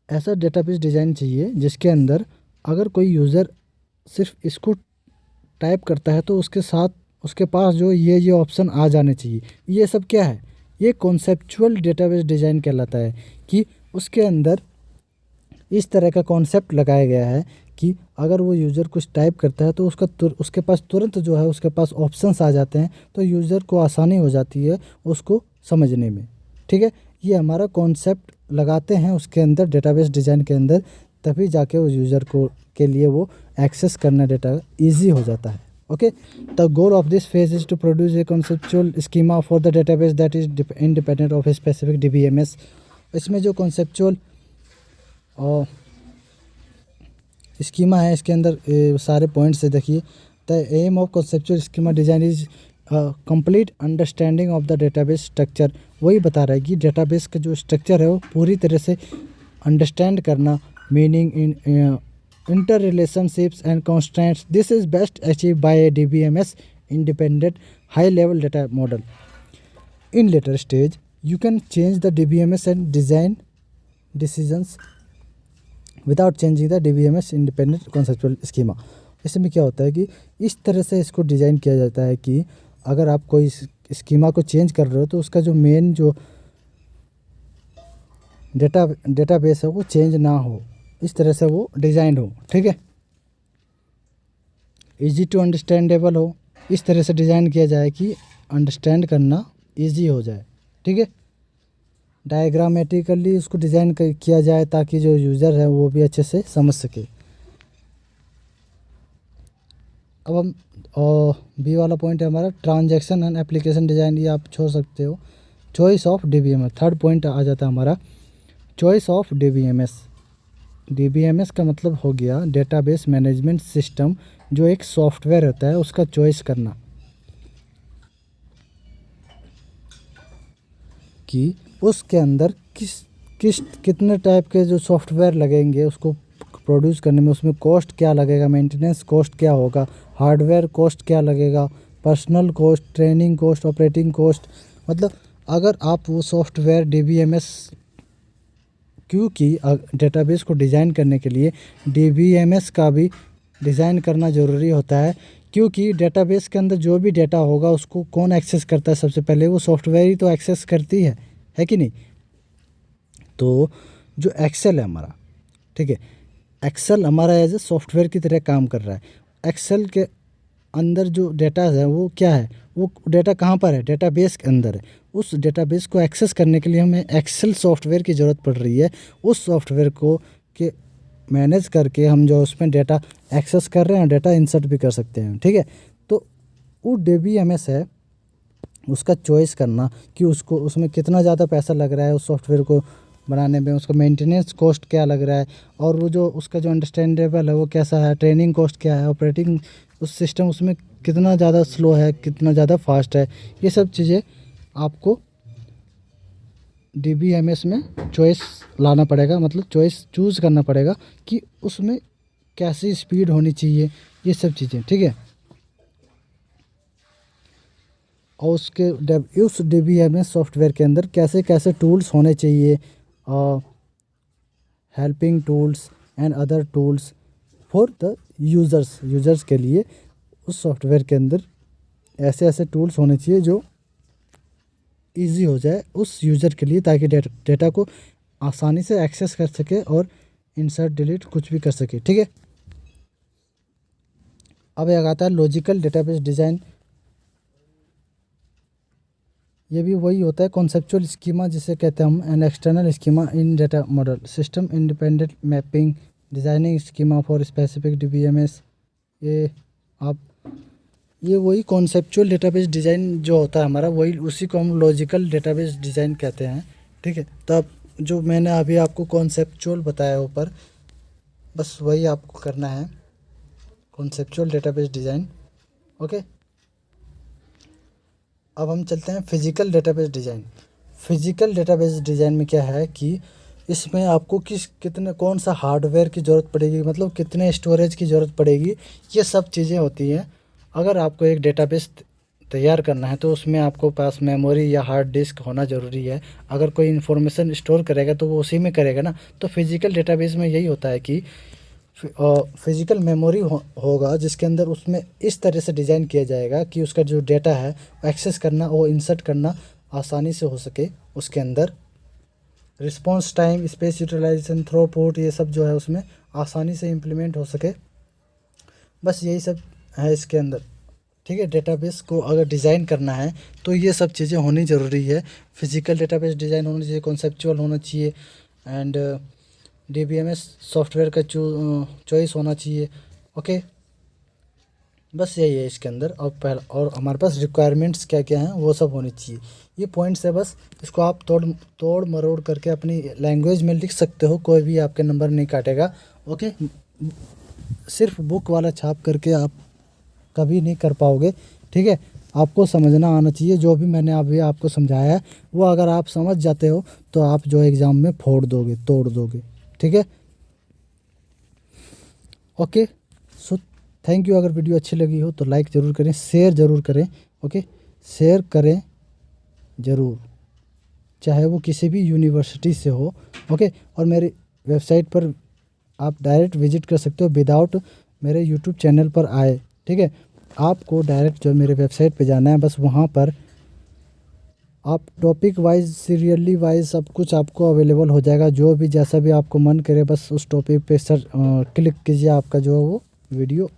ऐसा डेटाबेस डिज़ाइन चाहिए जिसके अंदर अगर कोई यूज़र सिर्फ इसको टाइप करता है तो उसके साथ उसके पास जो ये ऑप्शन आ जाने चाहिए, ये सब क्या है, ये कॉन्सेप्चुअल डेटाबेस डिज़ाइन कहलाता है। कि उसके अंदर इस तरह का कॉन्सेप्ट लगाया गया है कि अगर वो यूज़र कुछ टाइप करता है तो उसके पास तुरंत जो है उसके पास ऑप्शंस आ जाते हैं, तो यूज़र को आसानी हो जाती है उसको समझने में, ठीक है। ये हमारा कॉन्सेप्ट लगाते हैं उसके अंदर डेटाबेस डिज़ाइन के अंदर, तभी जाके उस यूज़र को के लिए वो एक्सेस करना डेटा ईजी हो जाता है, okay. The goal of this phase is to produce a conceptual schema for the database that is independent of a specific DBMS। इसमें जो कॉन्सेप्चुअल और स्कीमा है इसके अंदर सारे पॉइंट्स से देखिए। The aim of conceptual schema design is complete understanding of the database structure. वही बता रहा है कि डेटाबेस का जो स्ट्रक्चर है वो पूरी तरह से अंडरस्टैंड करना, meaning in inter relationships and constants. This is best achieve by A DBMS independent high level data model. In later stage you can change the DBMS and design decisions without changing the DBMS independent conceptual schema. इसमें क्या होता है कि इस तरह से इसको डिज़ाइन किया जाता है कि अगर आप कोई स्कीमा को चेंज कर रहे हो तो उसका जो मेन जो डेटाबेस है वो चेंज ना हो, इस तरह से वो डिज़ाइन हो, ठीक है। इजी टू अंडरस्टैंडेबल हो, इस तरह से डिज़ाइन किया जाए कि अंडरस्टैंड करना इजी हो जाए। ठीक है, डायग्रामेटिकली उसको डिज़ाइन किया जाए ताकि जो यूज़र है वो भी अच्छे से समझ सके। अब हम बी वाला पॉइंट है हमारा ट्रांजैक्शन एंड एप्लीकेशन डिज़ाइन, ये आप छोड़ सकते हो। Choice of DBMS, third point आ जाता है हमारा चॉइस ऑफ डीबीएमएस। डीबीएमएस का मतलब हो गया डेटाबेस मैनेजमेंट सिस्टम, जो एक सॉफ्टवेयर होता है उसका चॉइस करना कि उसके अंदर किस कितने टाइप के जो सॉफ्टवेयर लगेंगे उसको प्रोड्यूस करने में, उसमें कॉस्ट क्या लगेगा, मेंटेनेंस कॉस्ट क्या होगा, हार्डवेयर कॉस्ट क्या लगेगा, personal cost, training cost, operating cost. मतलब अगर आप वो सॉफ्टवेयर डीबीएमएस, क्योंकि डेटाबेस को डिज़ाइन करने के लिए डीबीएमएस का भी डिज़ाइन करना ज़रूरी होता है, क्योंकि डेटाबेस के अंदर जो भी डेटा होगा उसको कौन एक्सेस करता है, सबसे पहले वो सॉफ्टवेयर ही तो एक्सेस करती है कि नहीं। तो जो एक्सेल है हमारा, ठीक है, एक्सेल हमारा एज ए सॉफ्टवेयर की तरह काम कर रहा है। एक्सेल के अंदर जो डेटा है वो क्या है, वो डेटा कहाँ पर है, डेटाबेस के अंदर है। उस डेटाबेस को एक्सेस करने के लिए हमें एक्सेल सॉफ्टवेयर की ज़रूरत पड़ रही है। उस सॉफ्टवेयर को के मैनेज करके हम जो उसमें डेटा एक्सेस कर रहे हैं, डेटा इंसर्ट भी कर सकते हैं। ठीक है, तो वो डीबीएमएस है उसका चॉइस करना कि उसको उसमें कितना ज़्यादा पैसा लग रहा है उस सॉफ्टवेयर को बनाने में, उसका मेंटेनेंस कॉस्ट क्या लग रहा है, और वो जो उसका जो अंडरस्टैंडेबल है वो कैसा है, ट्रेनिंग कॉस्ट क्या है, ऑपरेटिंग उस सिस्टम उसमें कितना ज़्यादा स्लो है, कितना ज़्यादा फास्ट है। ये सब चीज़ें आपको डीबीएमएस में चॉइस लाना पड़ेगा, मतलब चॉइस चूज़ करना पड़ेगा कि उसमें कैसी स्पीड होनी चाहिए, ये सब चीज़ें। ठीक है, और उस डीबीएमएस सॉफ्टवेयर के अंदर कैसे कैसे टूल्स होने चाहिए, helping tools and other tools for the users के लिए उस सॉफ्टवेयर के अंदर ऐसे ऐसे टूल्स होने चाहिए जो इजी हो जाए उस यूज़र के लिए, ताकि डेटा को आसानी से एक्सेस कर सके और इंसर्ट डिलीट कुछ भी कर सके। ठीक है, अब एक आता है लॉजिकल डेटाबेस डिज़ाइन। ये भी वही होता है कॉन्सेप्चुअल स्कीमा जिसे कहते हैं हम, an external schema in data model system independent mapping designing schema for specific DBMS. ये वही कॉन्सेप्चुअल डेटाबेस डिज़ाइन जो होता है हमारा, वही उसी को हम लॉजिकल डेटाबेस डिज़ाइन कहते हैं। ठीक है, तो अब जो मैंने अभी आपको कॉन्सेप्चुअल बताया ऊपर, बस वही आपको करना है, कॉन्सेप्चुअल डेटाबेस डिज़ाइन। ओके, अब हम चलते हैं physical database design. Physical database design में क्या है कि इसमें आपको कितने कौन सा हार्डवेयर की ज़रूरत पड़ेगी, मतलब कितने स्टोरेज की ज़रूरत पड़ेगी, ये सब चीज़ें होती हैं। अगर आपको एक डेटाबेस तैयार करना है तो उसमें आपको पास मेमोरी या हार्ड डिस्क होना ज़रूरी है। अगर कोई इन्फॉर्मेशन स्टोर करेगा तो वो उसी में करेगा ना। तो फिजिकल डेटाबेस में यही होता है कि फिज़िकल मेमोरी होगा जिसके अंदर उसमें इस तरह से डिज़ाइन किया जाएगा कि उसका जो डेटा है एक्सेस करना, वो इंसर्ट करना आसानी से हो सके। उसके अंदर response time, space utilization, throughput, ये सब जो है उसमें आसानी से इम्प्लीमेंट हो सके। बस यही सब है इसके अंदर। ठीक है, डेटाबेस को अगर डिज़ाइन करना है तो ये सब चीज़ें होनी ज़रूरी है। फिजिकल डेटाबेस डिज़ाइन होना चाहिए, कॉन्सेप्चुअल होना चाहिए, एंड डीबीएमएस सॉफ्टवेयर का चॉइस होना चाहिए। ओके, बस यही है इसके अंदर। और हमारे पास रिक्वायरमेंट्स क्या क्या हैं वो सब होनी चाहिए। ये पॉइंट्स है, बस इसको आप तोड़ मरोड़ करके अपनी लैंग्वेज में लिख सकते हो, कोई भी आपके नंबर नहीं काटेगा। ओके, सिर्फ बुक वाला छाप करके आप कभी नहीं कर पाओगे। ठीक है, आपको समझना आना चाहिए। जो भी मैंने अभी आपको समझाया है वो अगर आप समझ जाते हो तो आप जो एग्ज़ाम में फोड़ दोगे, तोड़ दोगे। ठीक है, ओके, सो थैंक यू। अगर वीडियो अच्छी लगी हो तो लाइक ज़रूर करें, शेयर ज़रूर करें। ओके, शेयर करें ज़रूर, चाहे वो किसी भी यूनिवर्सिटी से हो। ओके, और मेरी वेबसाइट पर आप डायरेक्ट विजिट कर सकते हो विदाउट मेरे यूट्यूब चैनल पर आए। ठीक है, आपको डायरेक्ट जो मेरे वेबसाइट पे जाना है, बस वहाँ पर आप टॉपिक वाइज, सीरियली वाइज सब कुछ आपको अवेलेबल हो जाएगा। जो भी जैसा भी आपको मन करे बस उस टॉपिक पे क्लिक कीजिए, आपका जो है वो वीडियो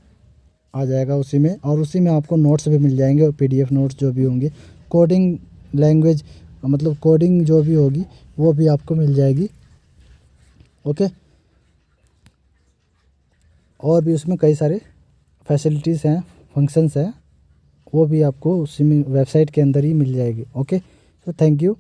आ जाएगा उसी में, और उसी में आपको नोट्स भी मिल जाएंगे और PDF नोट्स जो भी होंगे, कोडिंग लैंग्वेज मतलब कोडिंग जो भी होगी वो भी आपको मिल जाएगी। ओके, और भी उसमें कई सारे फैसिलिटीज़ हैं, फंक्शंस हैं, वो भी आपको उसी में वेबसाइट के अंदर ही मिल जाएगी। ओके, तो थैंक यू।